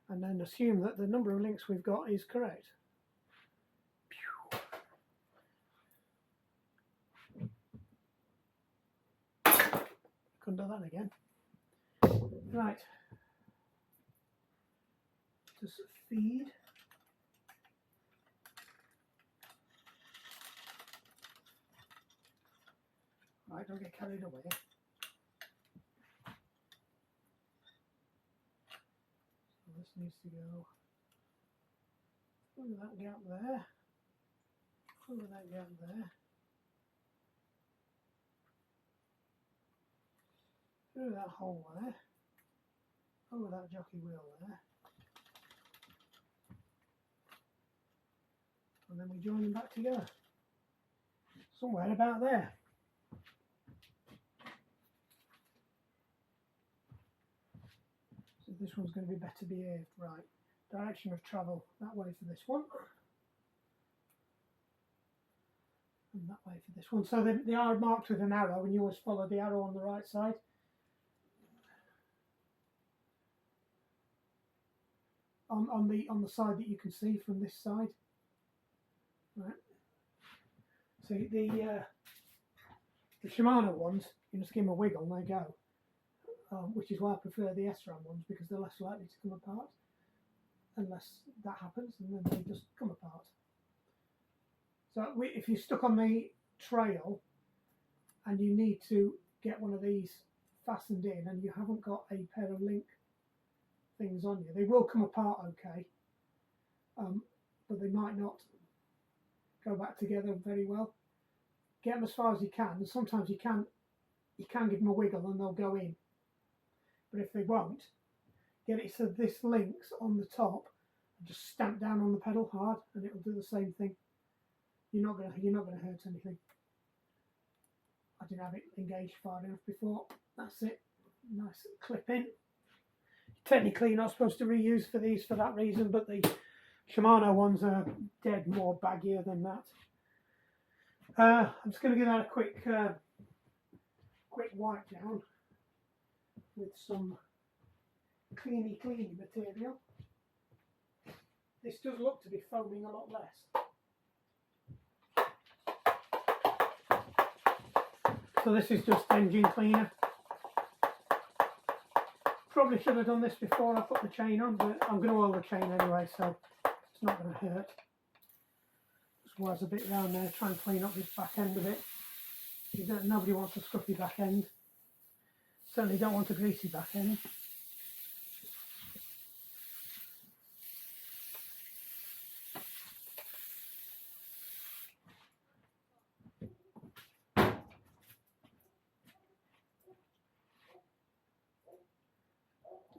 And then assume that the number of links we've got is correct. Couldn't do that again. Right. Just feed. Right, don't get carried away. So this needs to go through that gap there, through that gap there, through that hole there, over that jockey wheel there, and then we join them back together. Somewhere about there. So this one's going to be better behaved. Right, direction of travel that way for this one, and that way for this one. So they are marked with an arrow, and you always follow the arrow on the right side. On the side that you can see from this side. Right. So the Shimano ones, you just give them a wiggle and they go. Which is why I prefer the SRAM ones, because they're less likely to come apart unless that happens, and then they just come apart. So if you're stuck on the trail and you need to get one of these fastened in and you haven't got a pair of link things on you, they will come apart okay, but they might not go back together very well. get them as far as you can. And sometimes you can give them a wiggle and they'll go in. But if they won't, get it so this links on the top, and just stamp down on the pedal hard, and it'll do the same thing. You're not gonna hurt anything. I didn't have it engaged far enough before. That's it. Nice clip in. Technically, you're not supposed to reuse for these for that reason, but the Shimano ones are dead more baggier than that. I'm just going to give that a quick wipe down with some cleany material. This does look to be foaming a lot less. So this is just engine cleaner. Probably should have done this before I put the chain on, but I'm going to oil the chain anyway, so it's not going to hurt. Just was a bit around there, try and clean up this back end of it. Nobody wants a scruffy back end. Certainly don't want a greasy back end.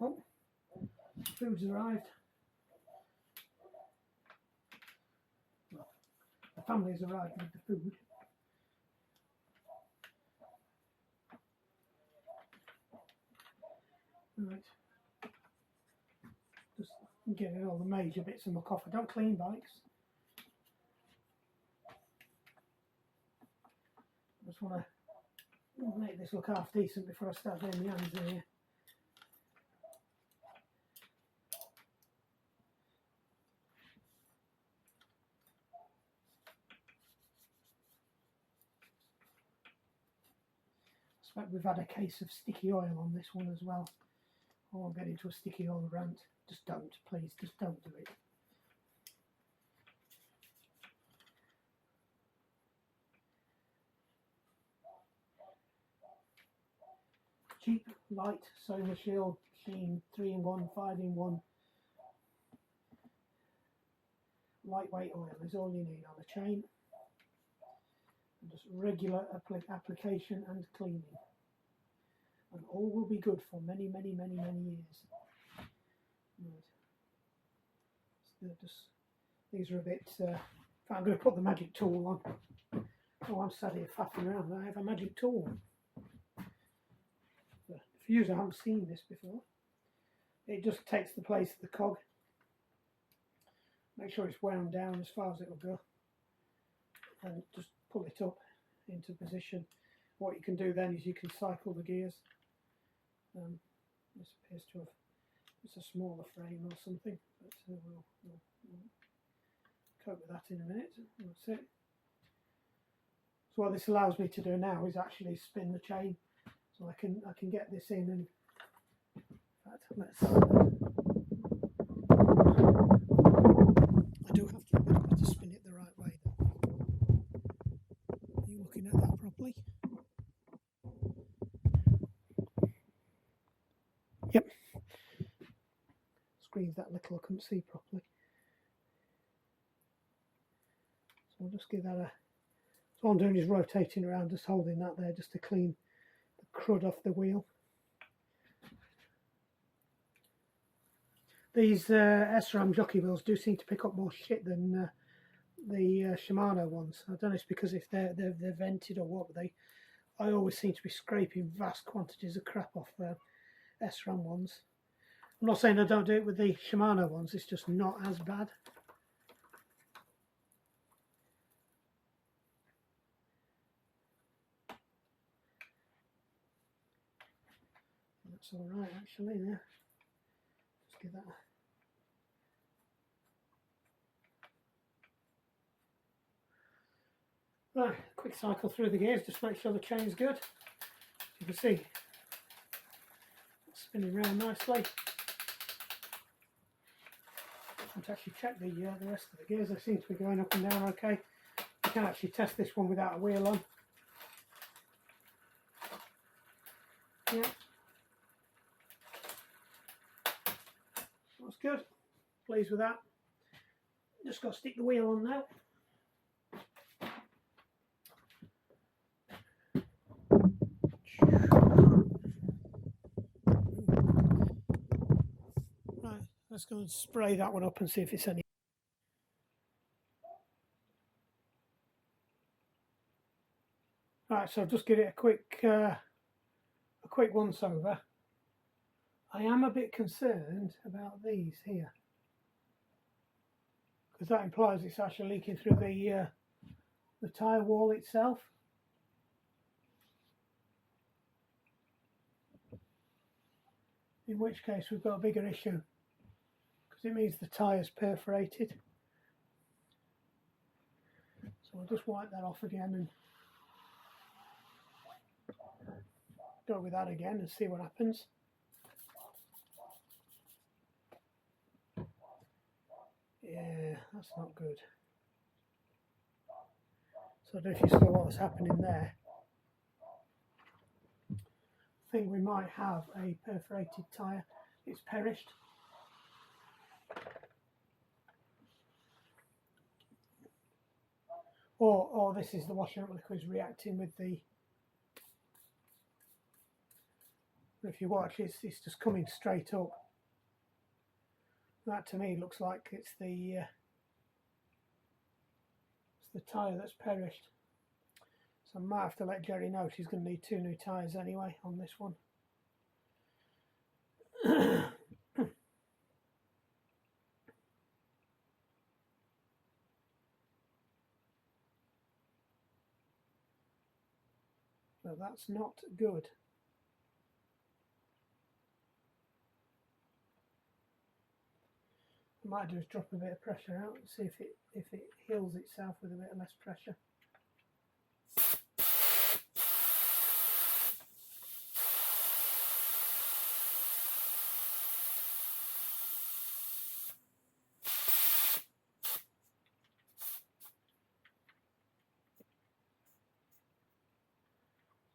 Oh, food's arrived. Well, the family's arrived with the food. Right. Just getting all the major bits of Muck-off. I don't clean bikes. I just want to make this look half decent before I start getting my hands in here. I suspect we've had a case of sticky oil on this one as well. I won't get into a sticky oil rant. Just don't, please, just don't do it. Cheap, light, solar shield, sheen, 3-in-1, 5-in-1. Lightweight oil is all you need on a chain. And just regular application and cleaning. And all will be good for many, many, many, many years. Right. So these are a bit... I'm going to put the magic tool on. Oh, I'm sat here faffing around. I have a magic tool. But for you who haven't seen this before, it just takes the place of the cog. Make sure it's wound down as far as it will go. And just pull it up into position. What you can do then is you can cycle the gears. This appears to have, it's a smaller frame or something, but we'll cope with that in a minute. That's it. So what this allows me to do now is actually spin the chain, so I can get this in and. In fact, let's. I do have to remember to spin it the right way. Are you looking at that properly? Yep. Screen's that little, I couldn't see properly. So I'll just give that a. So all I'm doing is rotating around, just holding that there, just to clean the crud off the wheel. These SRAM jockey wheels do seem to pick up more shit than the Shimano ones. I don't know if it's because if they're vented or what, but I always seem to be scraping vast quantities of crap off SRAM ones. I'm not saying I don't do it with the Shimano ones, it's just not as bad. That's alright actually there. Just give that a... Right, quick cycle through the gears, just make sure the chain's good. You can see it's spinning around nicely. Let's actually check the rest of the gears. They seem to be going up and down okay. You can actually test this one without a wheel on. Yeah. That's good. Pleased with that. Just got to stick the wheel on now. Let's go and spray that one up and see if it's any. Right, so I'll just give it a quick once over. I am a bit concerned about these here, because that implies it's actually leaking through the tyre wall itself. In which case we've got a bigger issue, because it means the tyre's perforated. So I'll just wipe that off again and go with that again and see what happens. Yeah, that's not good. So I don't know if you saw what was happening there. I think we might have a perforated tyre. It's perished. Or this is the washing up liquid reacting with the. If you watch, it's just coming straight up. That to me looks like it's the tyre that's perished. So I might have to let Jerry know she's going to need 2 new tyres anyway on this one. So that's not good. What I might do is drop a bit of pressure out and see if it heals itself with a bit less pressure.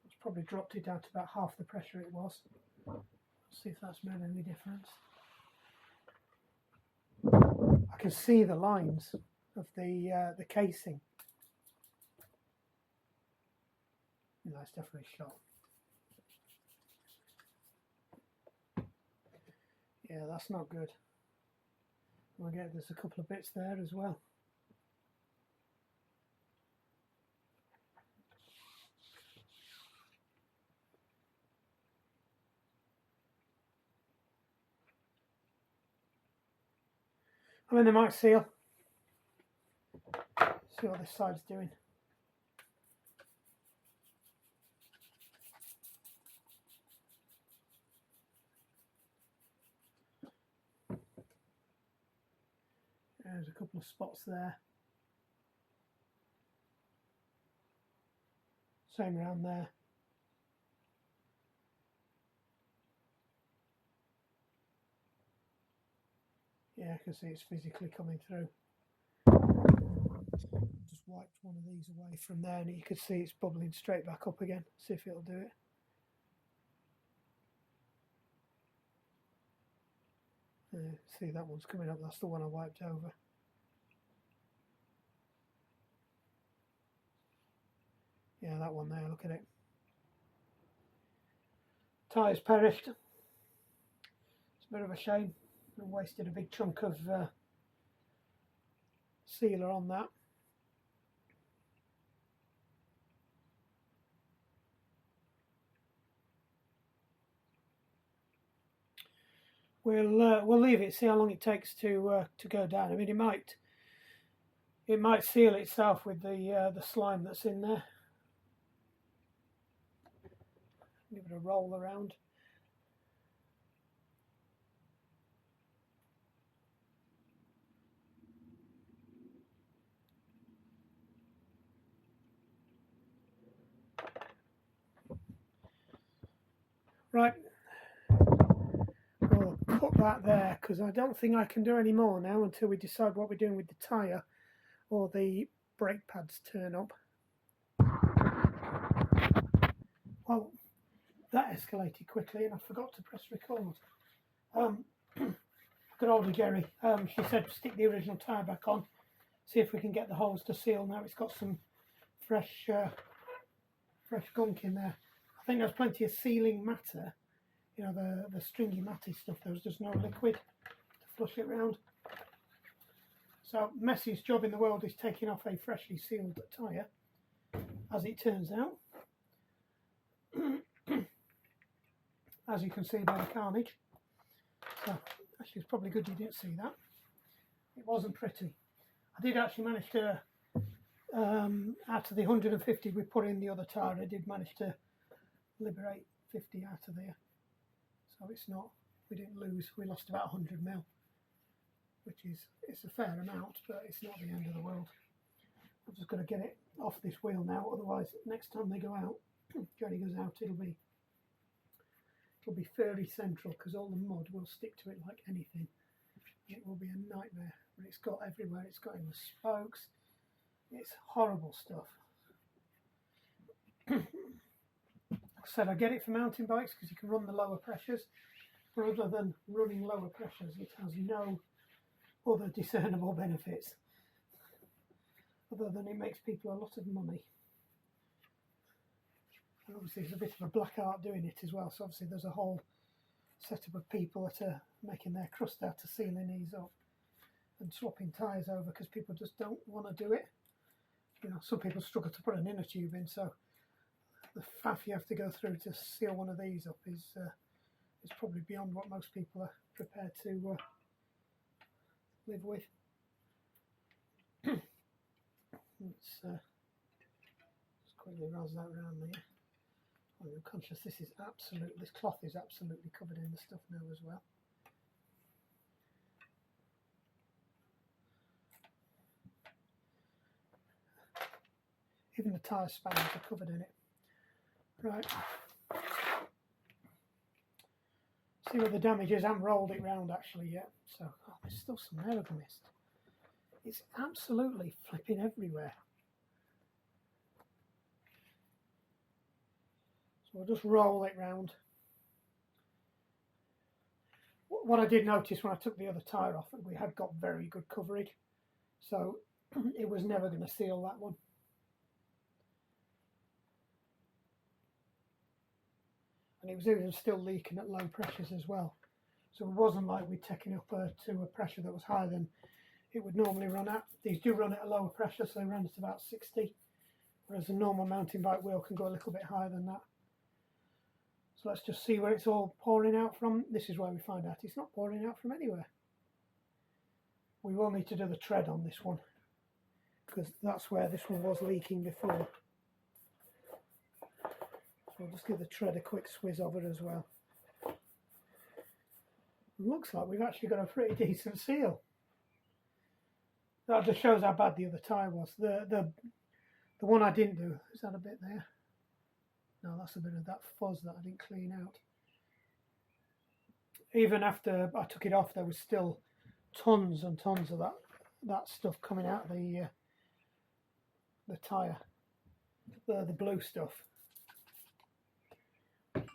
It's probably dropped it down to about half the pressure it was. Let's see if that's made any difference. I can see the lines of the casing. No, it's definitely shot. Yeah, that's not good. Again, there's a couple of bits there as well. I mean, they might seal. See what this side's doing. There's a couple of spots there. Same around there. Yeah, I can see it's physically coming through. Just wiped one of these away from there and you can see it's bubbling straight back up again. See if it'll do it. See, that one's coming up. That's the one I wiped over. Yeah, that one there, look at it. Tyre's perished. It's a bit of a shame. I wasted a big chunk of sealer on that. We'll leave it, see how long it takes to go down. I mean, it might seal itself with the slime that's in there. Give it a roll around. Right, we'll put that there because I don't think I can do any more now until we decide what we're doing with the tyre or the brake pads turn up. Well, that escalated quickly and I forgot to press record. Good old Jerry. She said stick the original tyre back on, see if we can get the holes to seal. Now it's got some fresh gunk in there. I think there's plenty of sealing matter, you know, the stringy matty stuff. There was just no liquid to flush it round. So messiest job in the world is taking off a freshly sealed tyre, as it turns out. As you can see by the carnage. So actually it's probably good you didn't see that. It wasn't pretty. I did actually manage to, out of the 150 we put in the other tyre, I did manage to liberate 50 out of there. So it's not, we didn't lose, we lost about 100 mil, which is, it's a fair amount, but it's not the end of the world. I've just got to get it off this wheel now, otherwise next time they go out, Johnny goes out, it'll be fairly central, because all the mud will stick to it like anything. It will be a nightmare, but it's got everywhere. It's got in the spokes. It's horrible stuff. Like I said, I get it for mountain bikes because you can run the lower pressures, but other than running lower pressures, it has no other discernible benefits, other than it makes people a lot of money. And obviously there's a bit of a black art doing it as well, so obviously there's a whole setup of people that are making their crust out of sealing these up and swapping tyres over because people just don't want to do it. You know, some people struggle to put an inner tube in, so the faff you have to go through to seal one of these up is probably beyond what most people are prepared to live with. Let's just quickly razz that around there. I'm conscious this cloth is absolutely covered in the stuff now as well. Even the tyre spanners are covered in it. Right. See what the damage is. I haven't rolled it round actually yet. So, oh, there's still some there I've missed. It's absolutely flipping everywhere. So we'll just roll it round. What I did notice when I took the other tyre off, we had got very good coverage. So it was never going to seal that one. And it was even still leaking at low pressures as well. So it wasn't like we'd taken up to a pressure that was higher than it would normally run at. These do run at a lower pressure, so they run at about 60, whereas a normal mountain bike wheel can go a little bit higher than that. So let's just see where it's all pouring out from. This is where we find out it's not pouring out from anywhere. We will need to do the tread on this one, because that's where this one was leaking before. So we'll just give the tread a quick swizz over as well. Looks like we've actually got a pretty decent seal. That just shows how bad the other tyre was. The one I didn't do, is that a bit there? No, that's a bit of that fuzz that I didn't clean out. Even after I took it off, there was still tons and tons of that stuff coming out of the tyre, the blue stuff.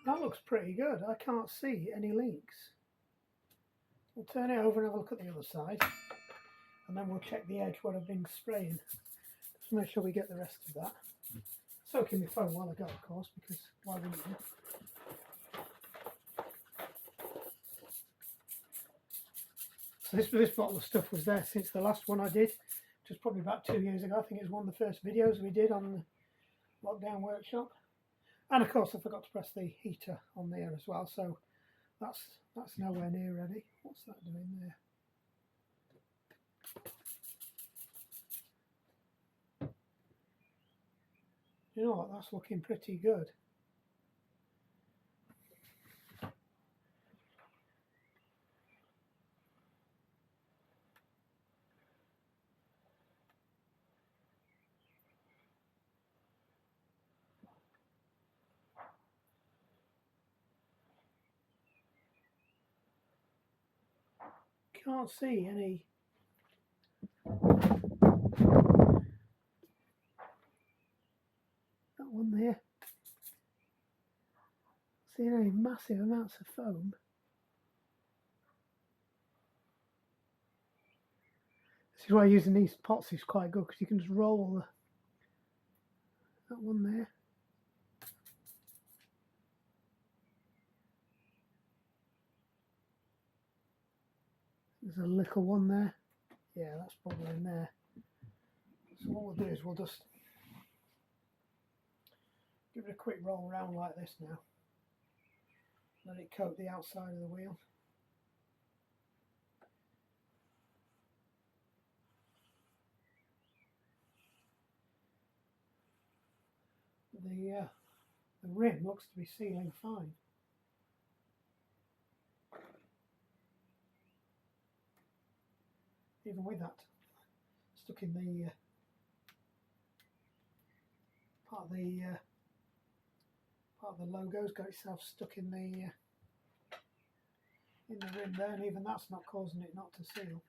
That looks pretty good. I can't see any leaks. We'll turn it over and have a look at the other side, and then we'll check the edge where I've been spraying. Just make sure we get the rest of that. Soaking my phone while I go, of course, because why wouldn't you? So this bottle of stuff was there since the last one I did, which was probably about 2 years ago. I think it was one of the first videos we did on the lockdown workshop. And of course I forgot to press the heater on there as well, so that's nowhere near ready. What's that doing there? You know what, that's looking pretty good. Can't see any that one there. See any massive amounts of foam. This is why using these pots is quite good, because you can just roll that one there. There's a little one there. Yeah, that's probably in there. So what we'll do is we'll just give it a quick roll around like this now. Let it coat the outside of the wheel. The rim looks to be sealing fine. Even with that stuck in the part of the logo's got itself stuck in the rim there, and even that's not causing it not to seal.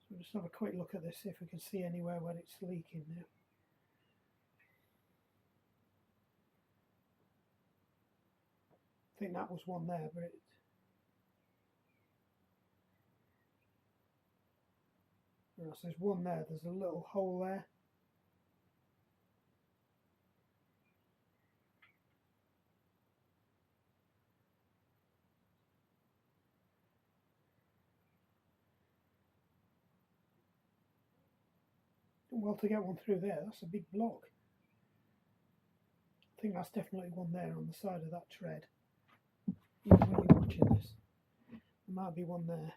So we'll just have a quick look at this, see if we can see anywhere where it's leaking now. I think that was one there, but there's one there, there's a little hole there. Well, to get one through there, that's a big block. I think that's definitely one there on the side of that tread. Even when you're watching this, there might be one there.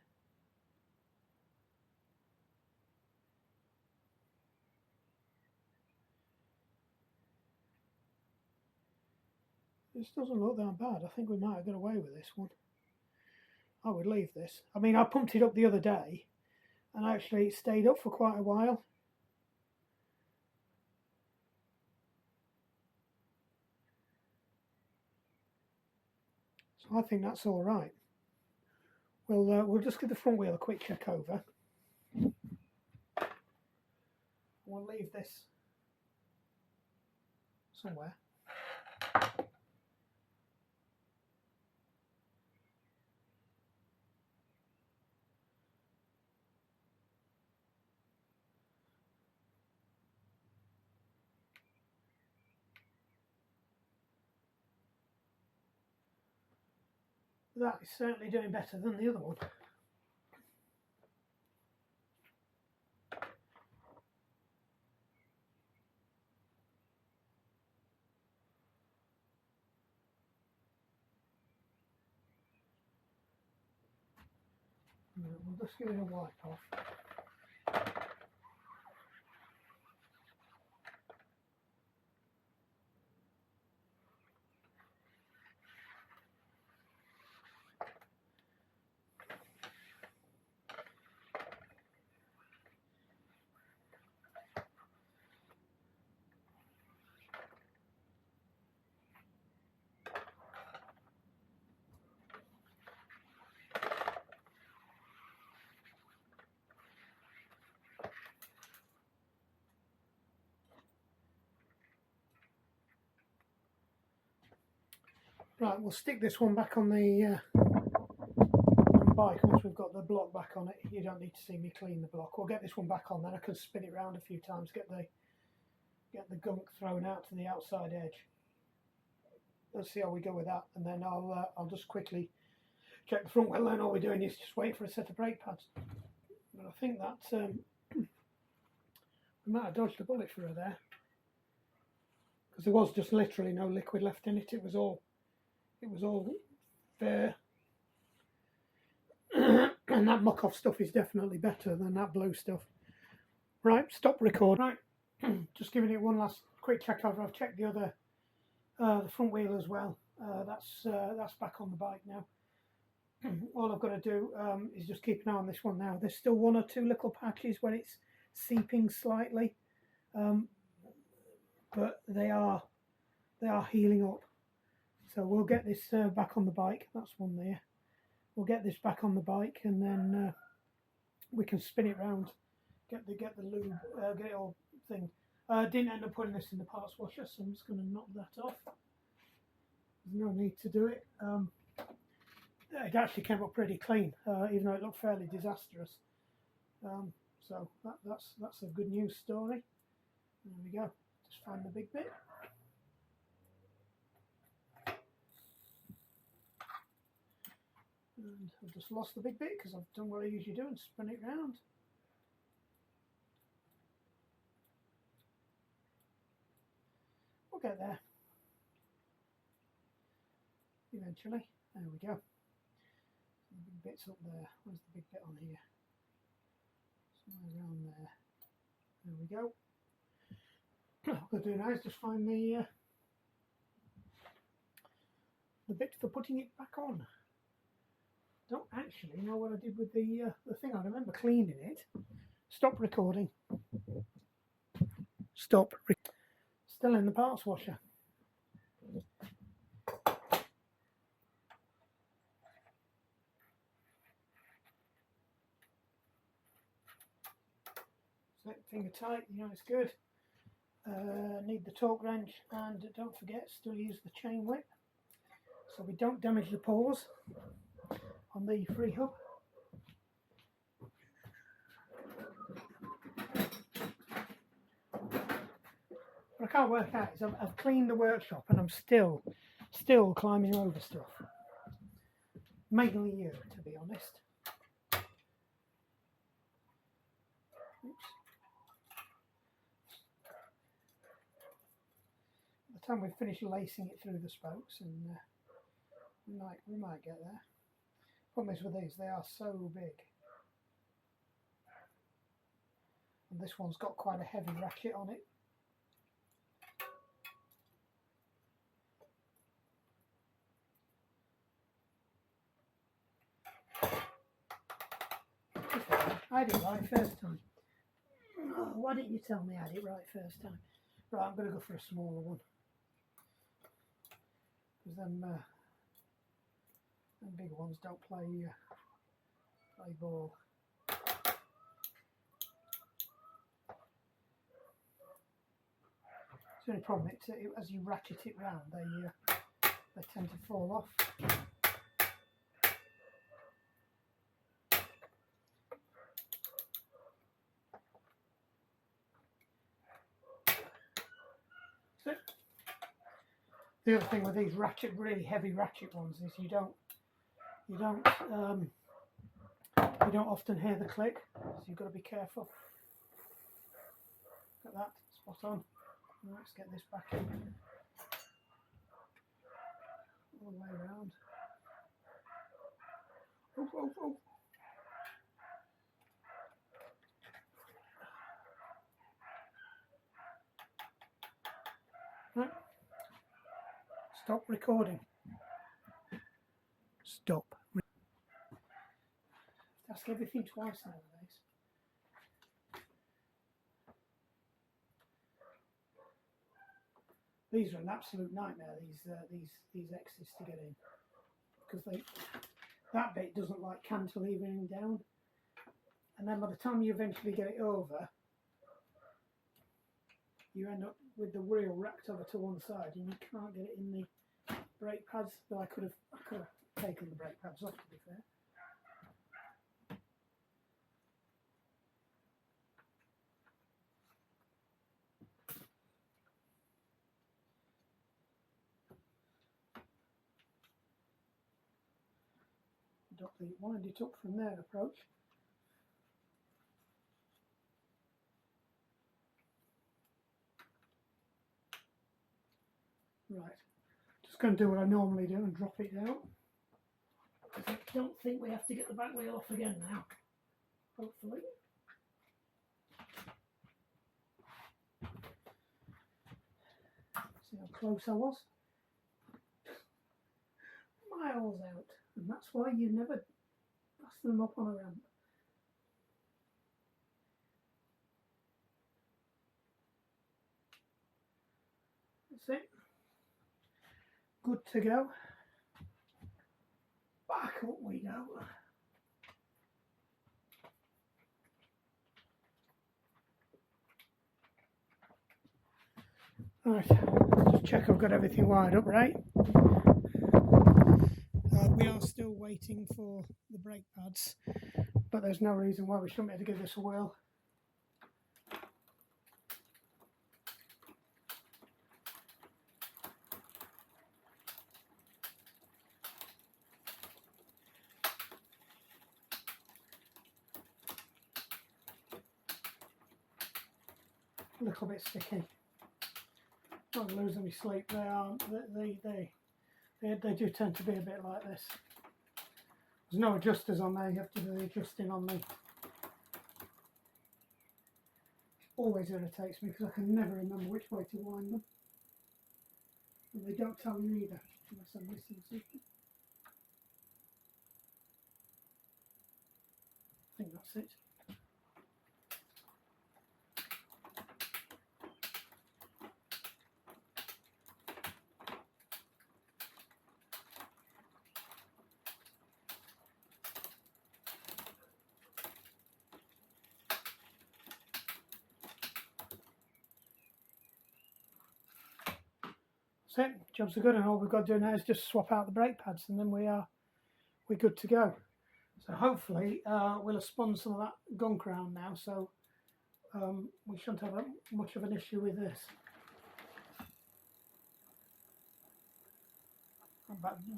This doesn't look that bad. I think we might have got away with this one. I would leave this. I mean, I pumped it up the other day, and actually it stayed up for quite a while. So I think that's all right. We'll just give the front wheel a quick check over. We'll leave this somewhere. That is certainly doing better than the other one. We'll just give it a wipe off. Right, we'll stick this one back on the bike once we've got the block back on it. You don't need to see me clean the block. We'll get this one back on, then I can spin it round a few times, get the gunk thrown out to the outside edge. Let's see how we go with that, and then I'll just quickly check the front wheel. Then all we're doing is just wait for a set of brake pads. But I think that we might have dodged a bullet for her there, because there was just literally no liquid left in it. It was all fair. And that Muck-off stuff is definitely better than that blue stuff. Right, stop record. Right, just giving it one last quick check over. I've checked the other, the front wheel as well. That's back on the bike now. All I've got to do is just keep an eye on this one now. There's still one or two little patches where it's seeping slightly, but they are healing up. So we'll get this back on the bike. That's one there. We'll get this back on the bike, and then we can spin it round, get the lube, get it all thing. Didn't end up putting this in the parts washer, so I'm just going to knock that off. There's no need to do it. It actually came up pretty clean, even though it looked fairly disastrous. So that's a good news story. There we go. Just find the big bit. And I've just lost the big bit because I've done what I usually do and spin it round. We'll get there eventually. There we go. The big bit's up there. Where's the big bit on here? Somewhere around there. There we go. What I'll do now is just find the bit for putting it back on. Don't actually know what I did with the thing. I remember cleaning it. Stop recording. Stop. Still in the parts washer. So finger tight, you know it's good. Need the torque wrench, and don't forget, still use the chain whip so we don't damage the pores on the free hub. What I can't work out is I've cleaned the workshop and I'm still climbing over stuff. Mainly you, to be honest. Oops. By the time we finish lacing it through the spokes, and we might get there. Problem is with these, they are so big. And this one's got quite a heavy ratchet on it. I had it right first time. Oh, why didn't you tell me I had it right first time? Right, I'm going to go for a smaller one. Because them big ones don't play ball. The only problem is as you ratchet it round, they tend to fall off. The other thing with these really heavy ratchet ones is you don't often hear the click, so you've got to be careful. Look at that, spot on. Let's get this back in all the way around. Oh, oh, oh. Right. Stop recording. Stop. Ask everything twice nowadays. These are an absolute nightmare. These X's to get in, because that bit doesn't like cantilevering down, and then by the time you eventually get it over, you end up with the wheel racked over to one side, and you can't get it in the brake pads. Though I could have taken the brake pads off, to be fair. Wind it up from their approach. Right, just going to do what I normally do and drop it down. I don't think we have to get the back wheel off again now, hopefully. See how close I was? Miles out, and that's why you never fasten them up on a ramp. That's it. Good to go. Back up we go. Right, just check I've got everything wired up right. We are still waiting for the brake pads, but there's no reason why we shouldn't be able to give this a whirl. A little bit sticky. Not losing me sleep. They aren't. They do tend to be a bit like this. There's no adjusters on there. You have to do the adjusting on me. Always irritates me because I can never remember which way to wind them, and they don't tell me either unless I'm missing something. I think that's it. That's it. Jobs are good, and all we've got to do now is just swap out the brake pads, and then we're good to go. So hopefully we'll have spun some of that gunk around now, so we shouldn't have much of an issue with this.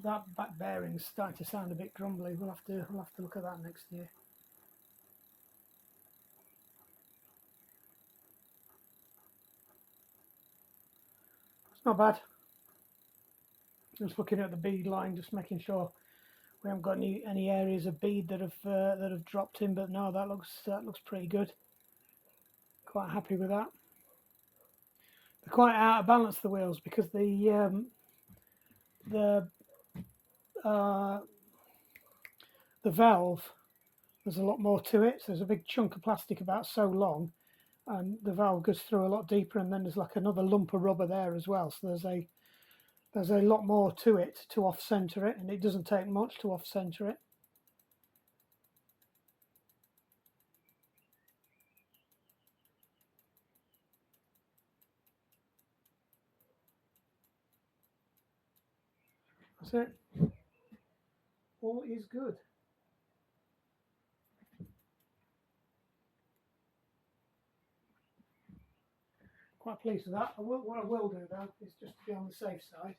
That back bearing's starting to sound a bit grumbly. We'll have to look at that next year. It's not bad. Just looking at the bead line, just making sure we haven't got any areas of bead that have dropped in. But no, that looks pretty good. Quite happy with that. They're quite out of balance, the wheels, because the valve, there's a lot more to it. So there's a big chunk of plastic about so long, and the valve goes through a lot deeper, and then there's like another lump of rubber there as well. So there's a lot more to it to off-center it, and it doesn't take much to off-center it. That's it. All is good. Quite pleased with that. What I will do though is just to be on the safe side,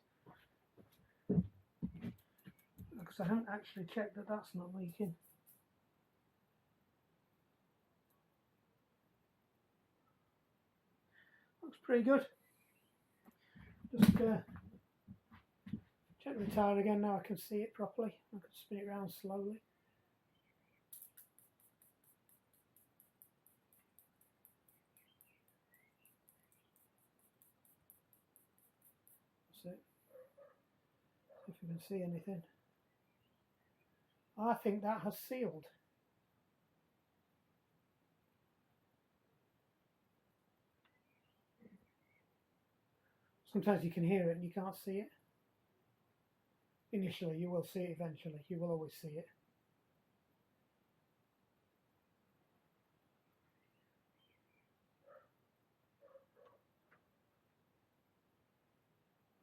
because I haven't actually checked that that's not leaking. Looks pretty good. Just check the tyre again. Now I can see it properly. I can spin it around slowly. That's it. See if you can see anything. I think that has sealed. Sometimes you can hear it and you can't see it. Initially, you will see it eventually. You will always see it.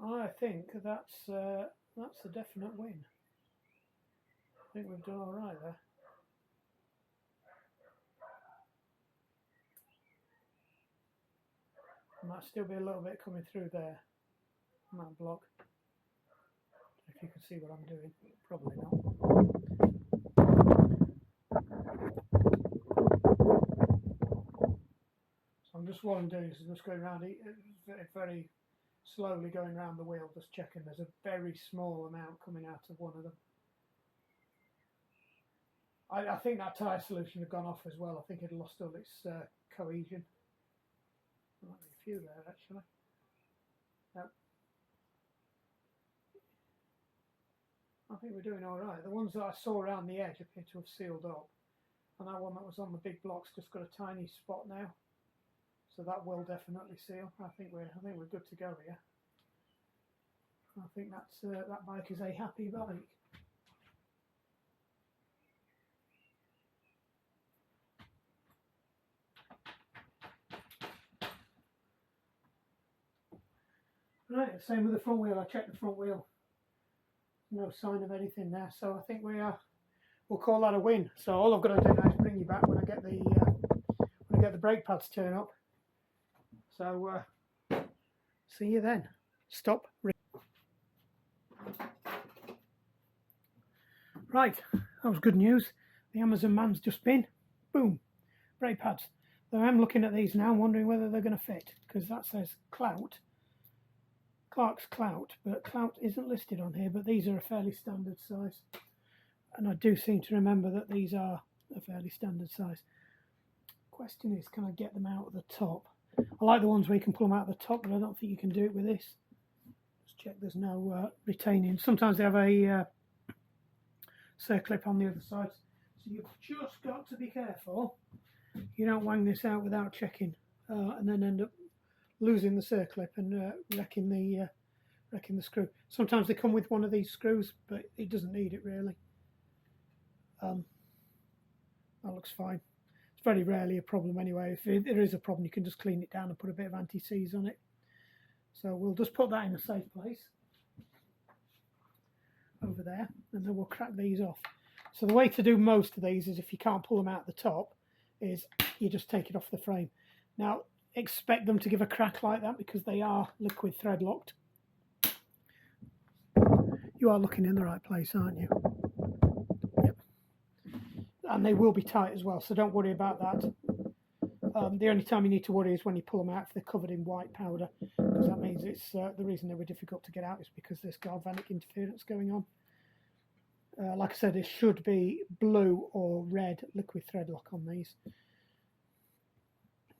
I think that's a definite win. I think we've done all right there. Might still be a little bit coming through there on that block. If you can see what I'm doing, probably not. So what I'm doing is just going around it very slowly, going around the wheel, just checking there's a very small amount coming out of one of them. I think that tyre solution had gone off as well. I think it had lost all its cohesion. There might be a few there actually. Yep. I think we're doing all right. The ones that I saw around the edge appear to have sealed up, and that one that was on the big block's just got a tiny spot now, so that will definitely seal. I think we're good to go here. I think that's that bike is a happy bike. Right, same with the front wheel. I checked the front wheel. No sign of anything there, so I think we're we'll call that a win. So all I've got to do now is bring you back when I get the brake pads turn up. So see you then. Stop. Right, that was good news. The Amazon man's just been. Boom, brake pads. Though I'm looking at these now, wondering whether they're going to fit, because that says Clout. Clark's Clout, but Clout isn't listed on here, but these are a fairly standard size. And I do seem to remember that these are a fairly standard size. Question is, can I get them out of the top? I like the ones where you can pull them out of the top, but I don't think you can do it with this. Just check there's no retaining. Sometimes they have a circlip on the other side. So you've just got to be careful. You don't wang this out without checking, and then end up losing the circlip and wrecking the screw. Sometimes they come with one of these screws, but it doesn't need it really. That looks fine. It's very rarely a problem anyway. If there is a problem, you can just clean it down and put a bit of anti-seize on it. So we'll just put that in a safe place over there, and then we'll crack these off. So the way to do most of these is, if you can't pull them out the top, is you just take it off the frame. Now expect them to give a crack like that because they are liquid thread locked. You are looking in the right place, aren't you? Yep. And they will be tight as well, so don't worry about that. The only time you need to worry is when you pull them out if they're covered in white powder, because that means it's the reason they were difficult to get out is because there's galvanic interference going on. Like I said, it should be blue or red liquid thread lock on these.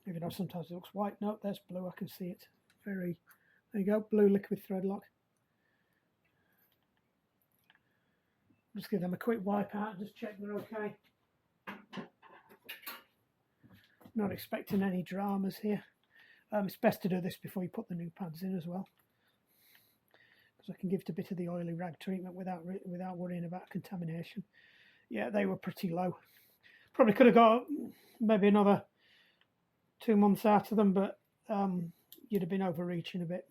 Even though sometimes it looks white. No, there's blue, I can see it. There you go, blue liquid thread lock. Just give them a quick wipe out and just check they're okay. Not expecting any dramas here. It's best to do this before you put the new pads in as well, because I can give it a bit of the oily rag treatment without worrying about contamination. Yeah, they were pretty low. Probably could have got maybe another 2 months out of them, but you'd have been overreaching a bit.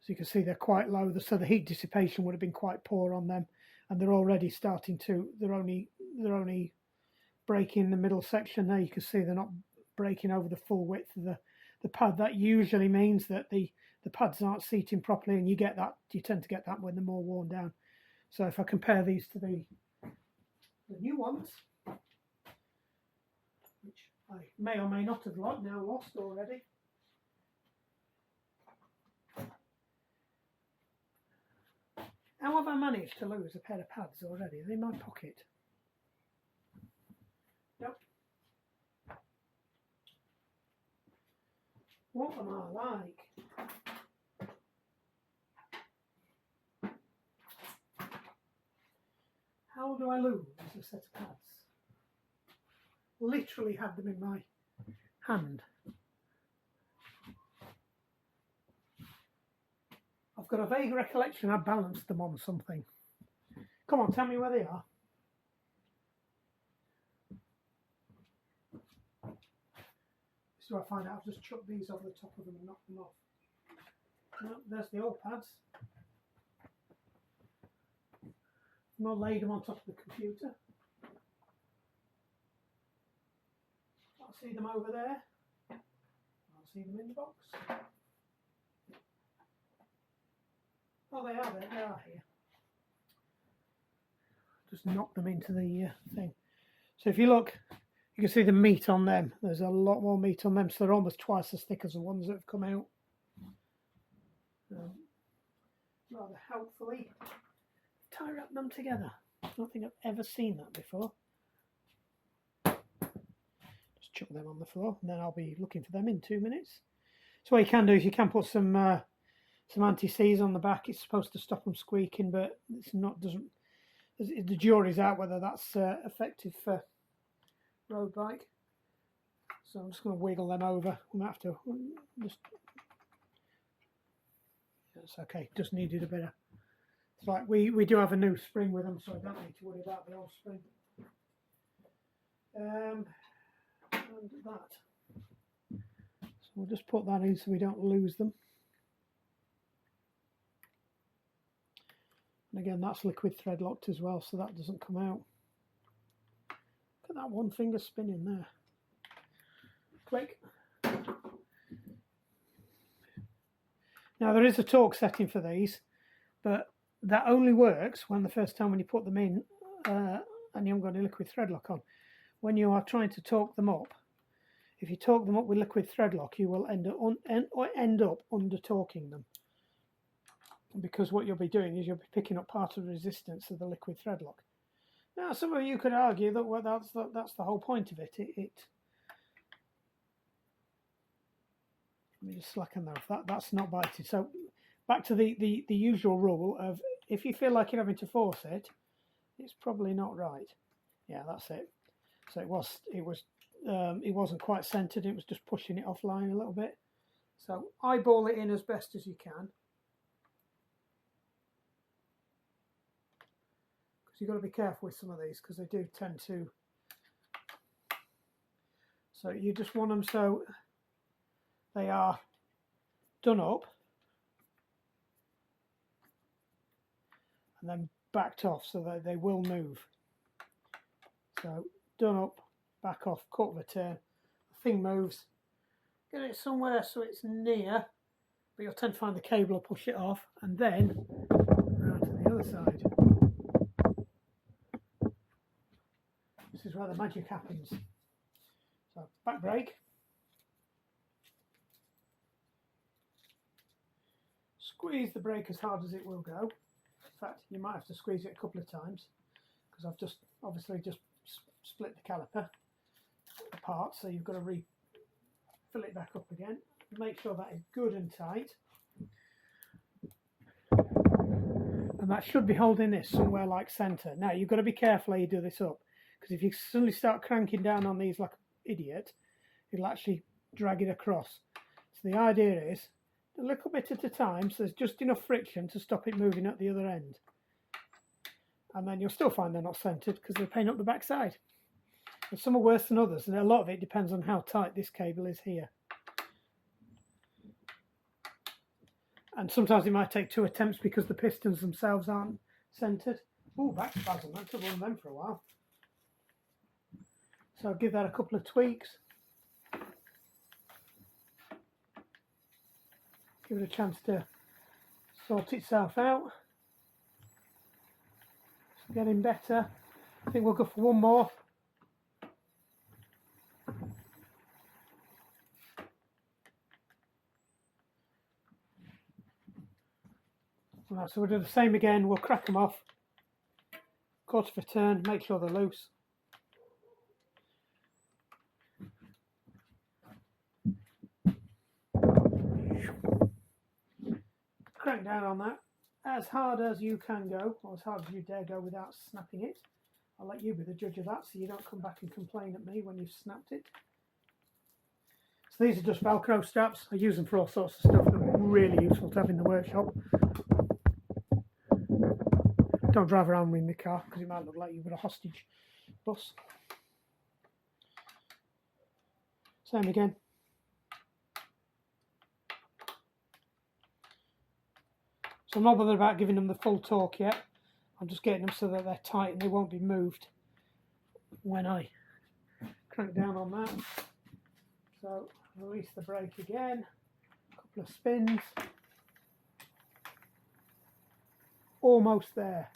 So you can see they're quite low, so the heat dissipation would have been quite poor on them, and they're already starting to. They're only breaking the middle section there. You can see they're not breaking over the full width of the pad. That usually means that the pads aren't seating properly, and you tend to get that when they're more worn down. So if I compare these to the new ones, which I may or may not have now lost already. How have I managed to lose a pair of pads already? Are they in my pocket? Nope. What am I like? How do I lose a set of pads? Literally had them in my hand. I've got a vague recollection I balanced them on something. Come on, tell me where they are. So I find out I've just chucked these over the top of them and knocked them off. No, there's the old pads. I've not laid them on top of the computer. I'll see them over there. I'll see them in the box. Oh, they are there. They are here. Just knock them into the thing. So if you look, you can see the meat on them. There's a lot more meat on them, so they're almost twice as thick as the ones that have come out. Rather helpfully, tie wrap them together. I don't think I've ever seen that before. Just chuck them on the floor, and then I'll be looking for them in 2 minutes. So what you can do is you can put some anti-seize on the back. It's supposed to stop them squeaking, but it's not. The jury's out whether that's effective for road bike. So I'm just going to wiggle them over. I'm going to have to just. That's okay. Just needed a bit of. It's like we do have a new spring with them, so I don't need to worry about the old spring. And that. So we'll just put that in so we don't lose them. And again, that's liquid thread locked as well, so that doesn't come out. Look at that one finger spinning there. Click. Now there is a torque setting for these, but that only works when the first time when you put them in and you haven't got any liquid thread lock on. When you are trying to torque them up, if you torque them up with liquid thread lock, you will end up under torquing them, because what you'll be doing is you'll be picking up part of the resistance of the liquid thread lock. Now, some of you could argue that well, that's the whole point of it. Let me just slacken that off. That's not biting. So back to the usual rule of if you feel like you're having to force it, it's probably not right. Yeah, that's it. So it wasn't quite centered. It was just pushing it offline a little bit. So eyeball it in as best as you can. Because you've got to be careful with some of these because they do tend to. So you just want them so they are done up and then backed off so that they will move. So done up, back off, quarter of a turn, the thing moves. Get it somewhere so it's near, but you'll tend to find the cable will push it off, and then round to the other side. This is where the magic happens. So back brake. Squeeze the brake as hard as it will go. In fact, you might have to squeeze it a couple of times because I've just obviously just split the caliper apart, so you've got to fill it back up again. Make sure that is good and tight, and that should be holding this somewhere like centre. Now you've got to be careful how you do this up, because if you suddenly start cranking down on these like an idiot, it'll actually drag it across. So the idea is a little bit at a time, so there's just enough friction to stop it moving at the other end. And then you'll still find they're not centered because they're paying up the back side. And some are worse than others, and a lot of it depends on how tight this cable is here. And sometimes it might take 2 attempts because the pistons themselves aren't centered. Oh, back spasm, I took one of them for a while. So I'll give that a couple of tweaks. Give it a chance to sort itself out. It's getting better. I think we'll go for one more. Right, so we'll do the same again. We'll crack them off. Quarter of a turn, make sure they're loose. Crank down on that as hard as you can go, or as hard as you dare go without snapping it. I'll let you be the judge of that, so you don't come back and complain at me when you've snapped it. So these are just Velcro straps. I use them for all sorts of stuff. They're really useful to have in the workshop. Don't drive around with the car because it might look like you've got a hostage bus. Same again. So I'm not bothered about giving them the full torque yet. I'm just getting them so that they're tight and they won't be moved when I crank down on that. So release the brake again, a couple of spins. Almost there.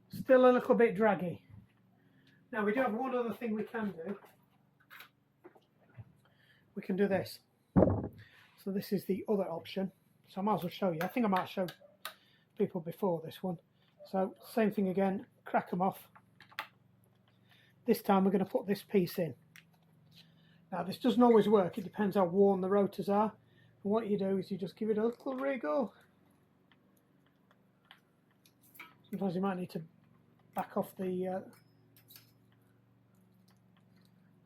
Still a little bit draggy. Now we do have one other thing we can do. We can do this. So this is the other option. So I might as well show you. I think I might show people before this one. So same thing again, crack them off. This time we're going to put this piece in. Now this doesn't always work, it depends how worn the rotors are. And what you do is you just give it a little wriggle. Sometimes you might need to back off the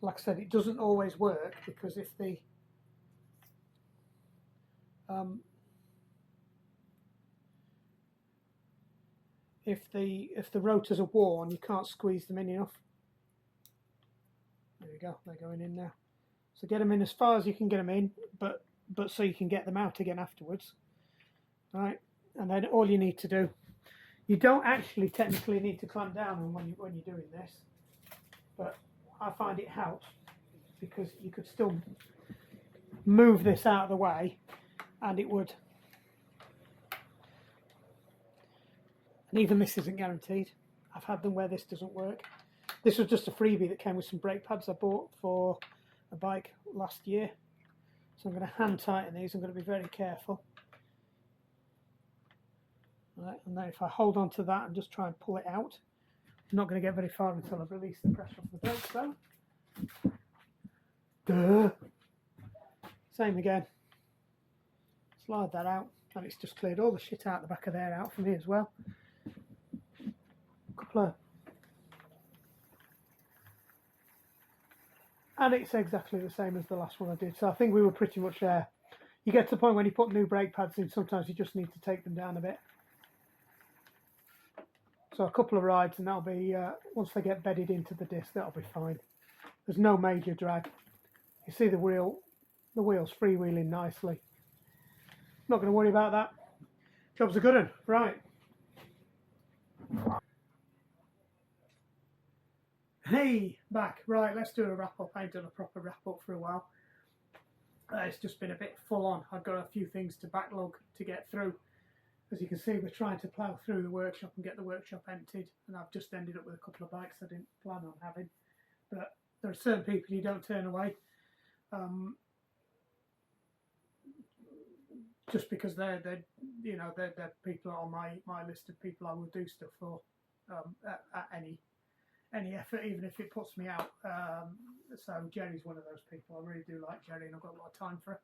like I said, it doesn't always work because if the rotors are worn, you can't squeeze them in enough. There we go, they're going in now. So get them in as far as you can get them in, but so you can get them out again afterwards. Right, and then all you need to do, you don't actually technically need to clamp down when you're doing this, but I find it helps because you could still move this out of the way and it would, and even this isn't guaranteed. I've had them where this doesn't work. This was just a freebie that came with some brake pads I bought for a bike last year. So I'm going to hand tighten these. I'm going to be very careful. Right, and then if I hold on to that and just try and pull it out, I'm not going to get very far until I've released the pressure off the brakes though. Duh. Same again. Slide that out, and it's just cleared all the shit out the back of there out for me as well. Couple of, and it's exactly the same as the last one I did. So I think we were pretty much there. You get to the point when you put new brake pads in, sometimes you just need to take them down a bit. So a couple of rides and that'll be, once they get bedded into the disc, that'll be fine. There's no major drag. You see the wheels freewheeling nicely. Not going to worry about that. Job's a good one. Right. Hey, back. Right, let's do a wrap up. I ain't done a proper wrap up for a while. It's just been a bit full on. I've got a few things to backlog to get through. As you can see, we're trying to plough through the workshop and get the workshop emptied, and I've just ended up with a couple of bikes I didn't plan on having. But there are certain people you don't turn away, just because they're people on my list of people I will do stuff for at any effort, even if it puts me out. So Jerry's one of those people. I really do like Jerry, and I've got a lot of time for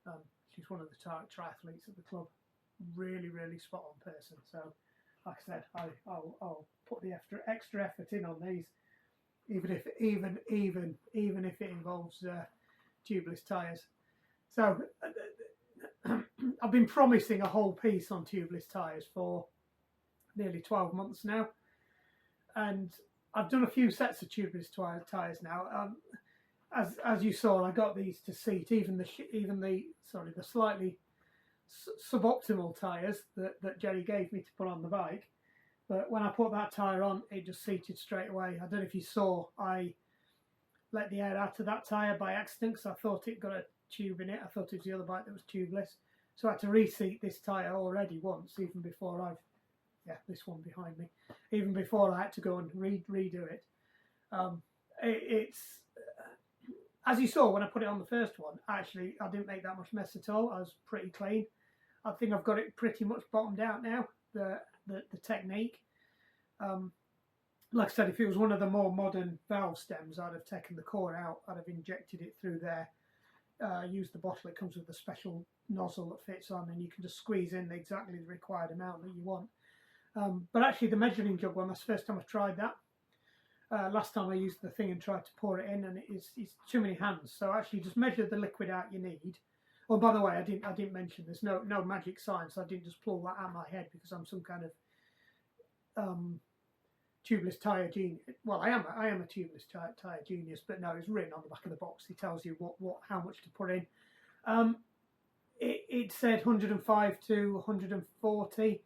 her. She's one of the triathletes at the club. Really spot on person. So like I said, I'll put the extra effort in on these, even if it involves tubeless tyres. So I've been promising a whole piece on tubeless tyres for nearly 12 months now, and I've done a few sets of tubeless tyres now. As you saw, I got these to seat even the slightly suboptimal tyres that Jerry gave me to put on the bike. But when I put that tyre on, it just seated straight away. I don't know if you saw, I let the air out of that tyre by accident because I thought it got a tube in it. I thought it was the other bike that was tubeless. So I had to reseat this tyre already once, even before this one behind me, even before I had to go and redo it. It's as you saw when I put it on the first one, actually I didn't make that much mess at all. I was pretty clean. I think I've got it pretty much bottomed out now, the technique. Like I said, if it was one of the more modern valve stems, I'd have taken the core out, I'd have injected it through there, used the bottle. It comes with a special nozzle that fits on, and you can just squeeze in exactly the required amount that you want. But actually the measuring jug one, that's the first time I've tried that. Last time I used the thing and tried to pour it in, and it's too many hands. So actually just measure the liquid out you need. Oh, by the way, I didn't mention there's no magic science. I didn't just pull that out of my head because I'm some kind of tubeless tyre genius. Well, I am a tubeless tyre genius, but no, it's written on the back of the box. It tells you how much to put in. It said 105 to 140.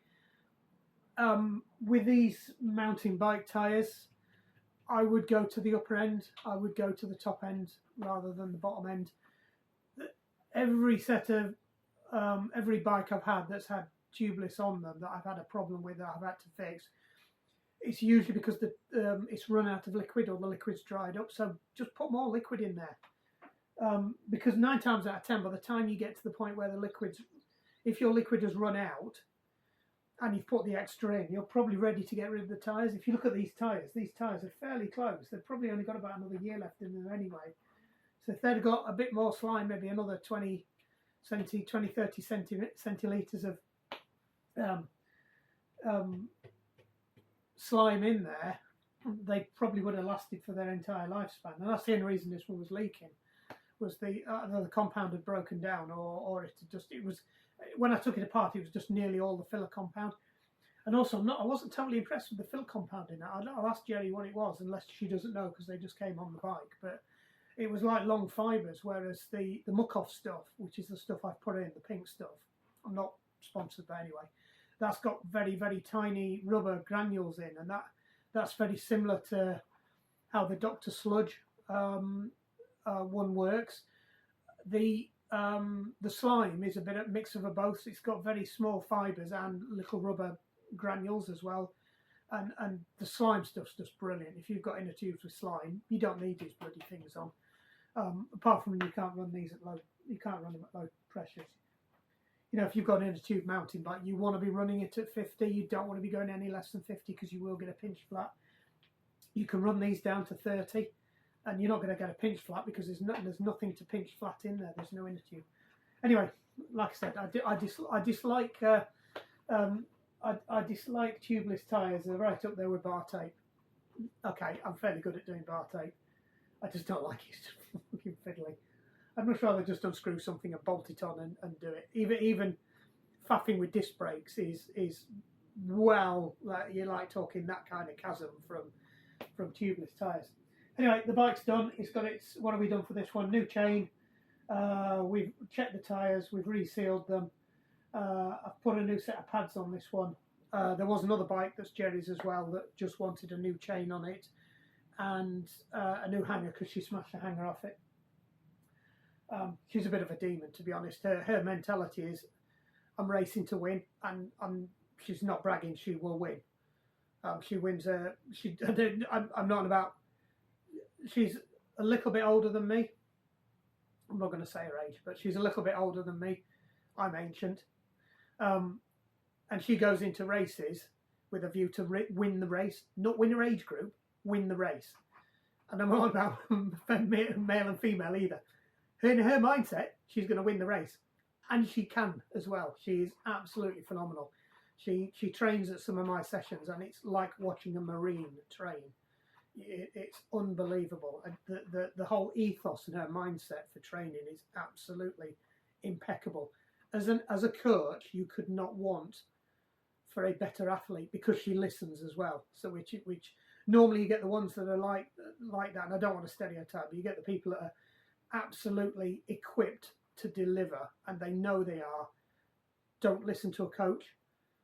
With these mountain bike tyres, I would go to the upper end. I would go to the top end rather than the bottom end. Every set of every bike I've had that's had tubeless on them that I've had a problem with, that I've had to fix, it's usually because it's run out of liquid or the liquid's dried up. So just put more liquid in there, because 9 times out of 10, by the time you get to the point where if your liquid has run out and you've put the extra in, you're probably ready to get rid of the tyres. If you look at these tyres are fairly close. They've probably only got about another year left in them anyway. So if they'd got a bit more slime, maybe another 30 centilitres of slime in there, they probably would have lasted for their entire lifespan. And that's the only reason this one was leaking, was the compound had broken down, or it was when I took it apart, it was just nearly all the filler compound. And also, I wasn't totally impressed with the filler compound in that. I'll ask Jerry what it was, unless she doesn't know because they just came on the bike. But it was like long fibres, whereas the Muck-off stuff, which is the stuff I've put in, the pink stuff, I'm not sponsored by anyway, that's got very, very tiny rubber granules in, and that's very similar to how the Dr. Sludge one works. The slime is a bit of a mix of both. It's got very small fibres and little rubber granules as well. And the slime stuff's just brilliant. If you've got inner tubes with slime, you don't need these bloody things on. Apart from you can't run these at you can't run them at low pressures. You know, if you've got an inner tube mountain bike, you want to be running it at 50. You don't want to be going any less than 50 because you will get a pinch flat. You can run these down to 30, and you're not going to get a pinch flat because there's nothing to pinch flat in there. There's no inner tube. Anyway, like I said, I dislike tubeless tyres. They're right up there with bar tape. Okay, I'm fairly good at doing bar tape. I just don't like it. It's just fucking fiddly. I'd much rather just unscrew something and bolt it on and do it. Even faffing with disc brakes is well, you're like talking that kind of chasm from tubeless tyres. Anyway, the bike's done. It's got its. What have we done for this one? New chain. We've checked the tyres. We've resealed them. I've put a new set of pads on this one. There was another bike that's Jerry's as well that just wanted a new chain on it and a new hanger because she smashed the hanger off it. She's a bit of a demon, to be honest. Her mentality is, I'm racing to win, and she's not bragging. She will win. She wins. I'm not about. She's a little bit older than me. I'm not going to say her age, but she's a little bit older than me. I'm ancient. And she goes into races with a view to win the race, not win her age group, win the race. And I'm not about male and female either. In her mindset, she's going to win the race. And she can as well. She is absolutely phenomenal. She trains at some of my sessions, and it's like watching a Marine train. It's unbelievable. And the whole ethos and her mindset for training is absolutely impeccable. As a coach, you could not want for a better athlete because she listens as well. So which normally you get the ones that are like that, and I don't want to stereotype, but you get the people that are absolutely equipped to deliver, and they know they are. Don't listen to a coach.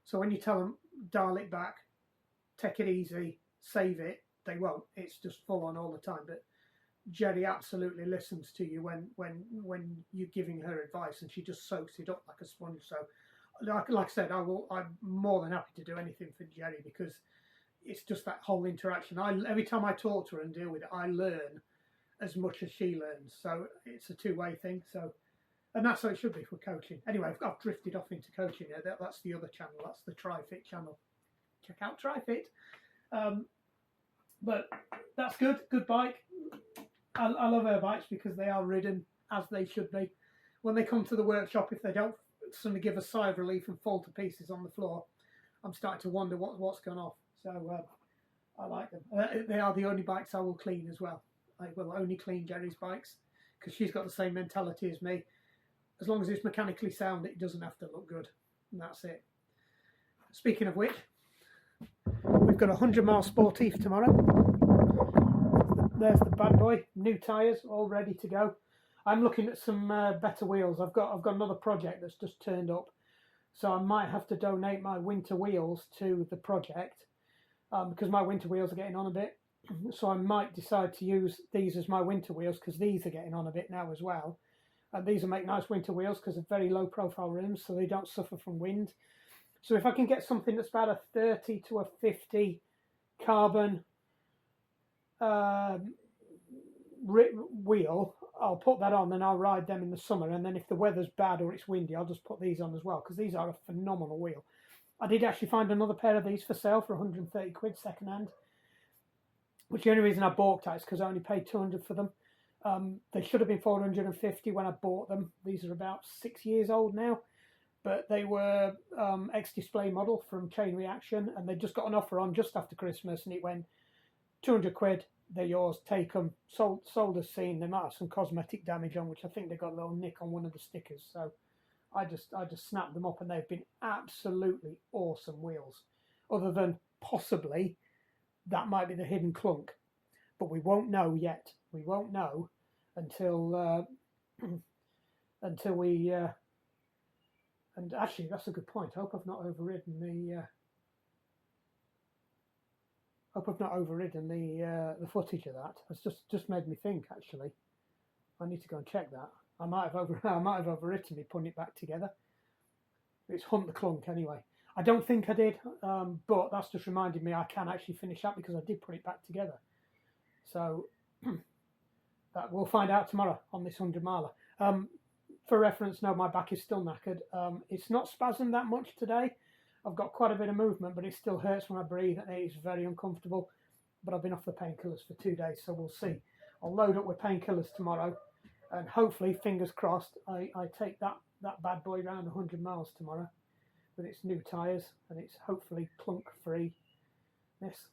So when you tell them dial it back, take it easy, save it, they won't. It's just full on all the time. But Jerry absolutely listens to you when you're giving her advice, and she just soaks it up like a sponge. So, like I said, I'm more than happy to do anything for Jerry because it's just that whole interaction. Every time I talk to her and deal with it, I learn as much as she learns. So it's a two-way thing. So, and that's how it should be for coaching. Anyway, I've drifted off into coaching here. That's the other channel. That's the TriFit channel. Check out TriFit. But that's good. Good bike. I love her bikes because they are ridden as they should be. When they come to the workshop, if they don't suddenly give a sigh of relief and fall to pieces on the floor, I'm starting to wonder what's gone off. So I like them. They are the only bikes I will clean as well. I will only clean Jerry's bikes because she's got the same mentality as me. As long as it's mechanically sound, it doesn't have to look good. And that's it. Speaking of which, we've got a 100-mile Sportif tomorrow. There's the bad boy. New tyres, all ready to go. I'm looking at some better wheels. I've got another project that's just turned up, so I might have to donate my winter wheels to the project because my winter wheels are getting on a bit. So I might decide to use these as my winter wheels because these are getting on a bit now as well. And these will make nice winter wheels because they're very low profile rims, so they don't suffer from wind. So if I can get something that's about a 30 to a 50 carbon wheel, I'll put that on and I'll ride them in the summer. And then if the weather's bad or it's windy, I'll just put these on as well because these are a phenomenal wheel. I did actually find another pair of these for sale for 130 quid second hand, which the only reason I balked at is because I only paid 200 for them. They should have been 450 when I bought them. These are about 6 years old now, but they were ex-display model from Chain Reaction, and they just got an offer on just after Christmas, and it went 200 quid. They're yours. Take them. Sold as seen. They might have some cosmetic damage on, which I think they got a little nick on one of the stickers. So I just snapped them up, and they've been absolutely awesome wheels. Other than possibly that might be the hidden clunk, but we won't know yet. We won't know until until we. And actually, that's a good point. I hope I've not overridden the. Hope I've not overridden the footage of that. It's just made me think. Actually, I need to go and check that. I might have overwritten it, putting it back together. It's Hunt the Clunk anyway. I don't think I did, but that's just reminded me I can actually finish that because I did put it back together. So that we'll find out tomorrow on this 100 miler. For reference, no, my back is still knackered. It's not spasmed that much today. I've got quite a bit of movement, but it still hurts when I breathe, and it's very uncomfortable. But I've been off the painkillers for 2 days, so we'll see. I'll load up with painkillers tomorrow, and hopefully, fingers crossed, I take that bad boy round 100 miles tomorrow with its new tyres, and it's hopefully clunk-free. This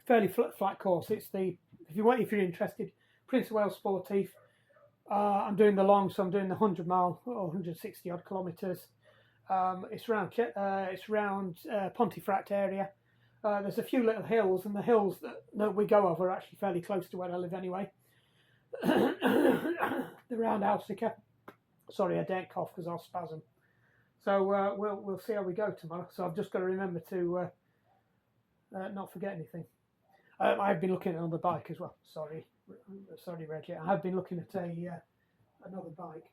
fairly flat course. It's the if you're interested, Prince of Wales Sportif. I'm doing the long, so I'm doing the 100 mile or 160 odd kilometres. It's around Pontefract area. There's a few little hills, and the hills that we go over are actually fairly close to where I live anyway. They're around Alsica. Sorry, I don't cough because I'll spasm. So we'll see how we go tomorrow. So I've just got to remember to not forget anything. I've been looking at another bike as well. Sorry, Reggie. I have been looking at another bike.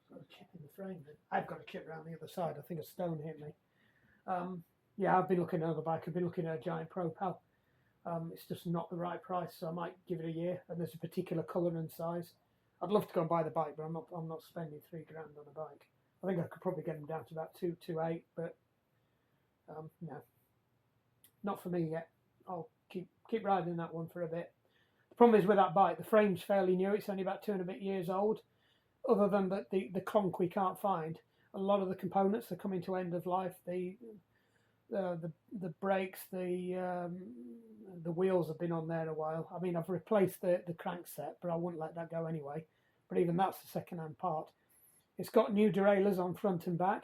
Got a chip in the frame. I've got a chip around the other side. I think a stone hit me. Yeah, I've been looking at another bike. I've been looking at a Giant Pro Pal. It's just not the right price, so I might give it a year. And there's a particular colour and size. I'd love to go and buy the bike, but I'm not spending $3 grand on a bike. I think I could probably get them down to about 228, but no, not for me yet. I'll keep riding that one for a bit. The problem is with that bike, the frame's fairly new. It's only about 2 and a bit years old. Other than the clonk we can't find, a lot of the components are coming to end of life. The brakes, the wheels have been on there a while. I mean, I've replaced the crankset, but I wouldn't let that go anyway. But even that's a second-hand part. It's got new derailleurs on front and back,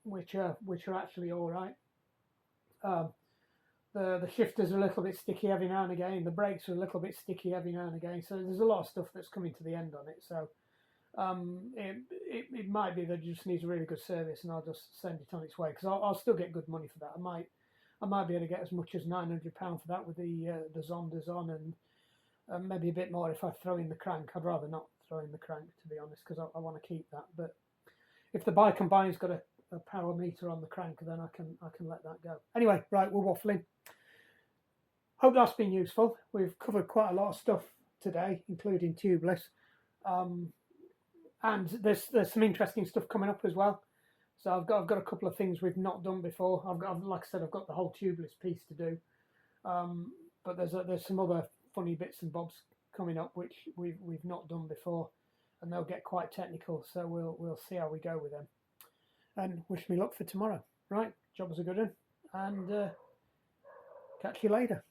which are actually all right. The shifters are a little bit sticky every now and again. The brakes are a little bit sticky every now and again. So there's a lot of stuff that's coming to the end on it. So it might be that it just needs a really good service, and I'll just send it on its way because I'll still get good money for that. I might be able to get as much as £900 for that with the Zondas on, and maybe a bit more if I throw in the crank. I'd rather not throw in the crank, to be honest, because I want to keep that. But if the bike I'm buying's got a power meter on the crank, then I can let that go. Anyway, right, we're waffling. Hope that's been useful. We've covered quite a lot of stuff today, including Tubeless. And there's some interesting stuff coming up as well. So I've got a couple of things we've not done before. Like I said, I've got the whole Tubeless piece to do. But there's some other funny bits and bobs coming up which we've not done before, and they'll get quite technical. So we'll see how we go with them. And wish me luck for tomorrow. Right, job was a good one, and catch you later.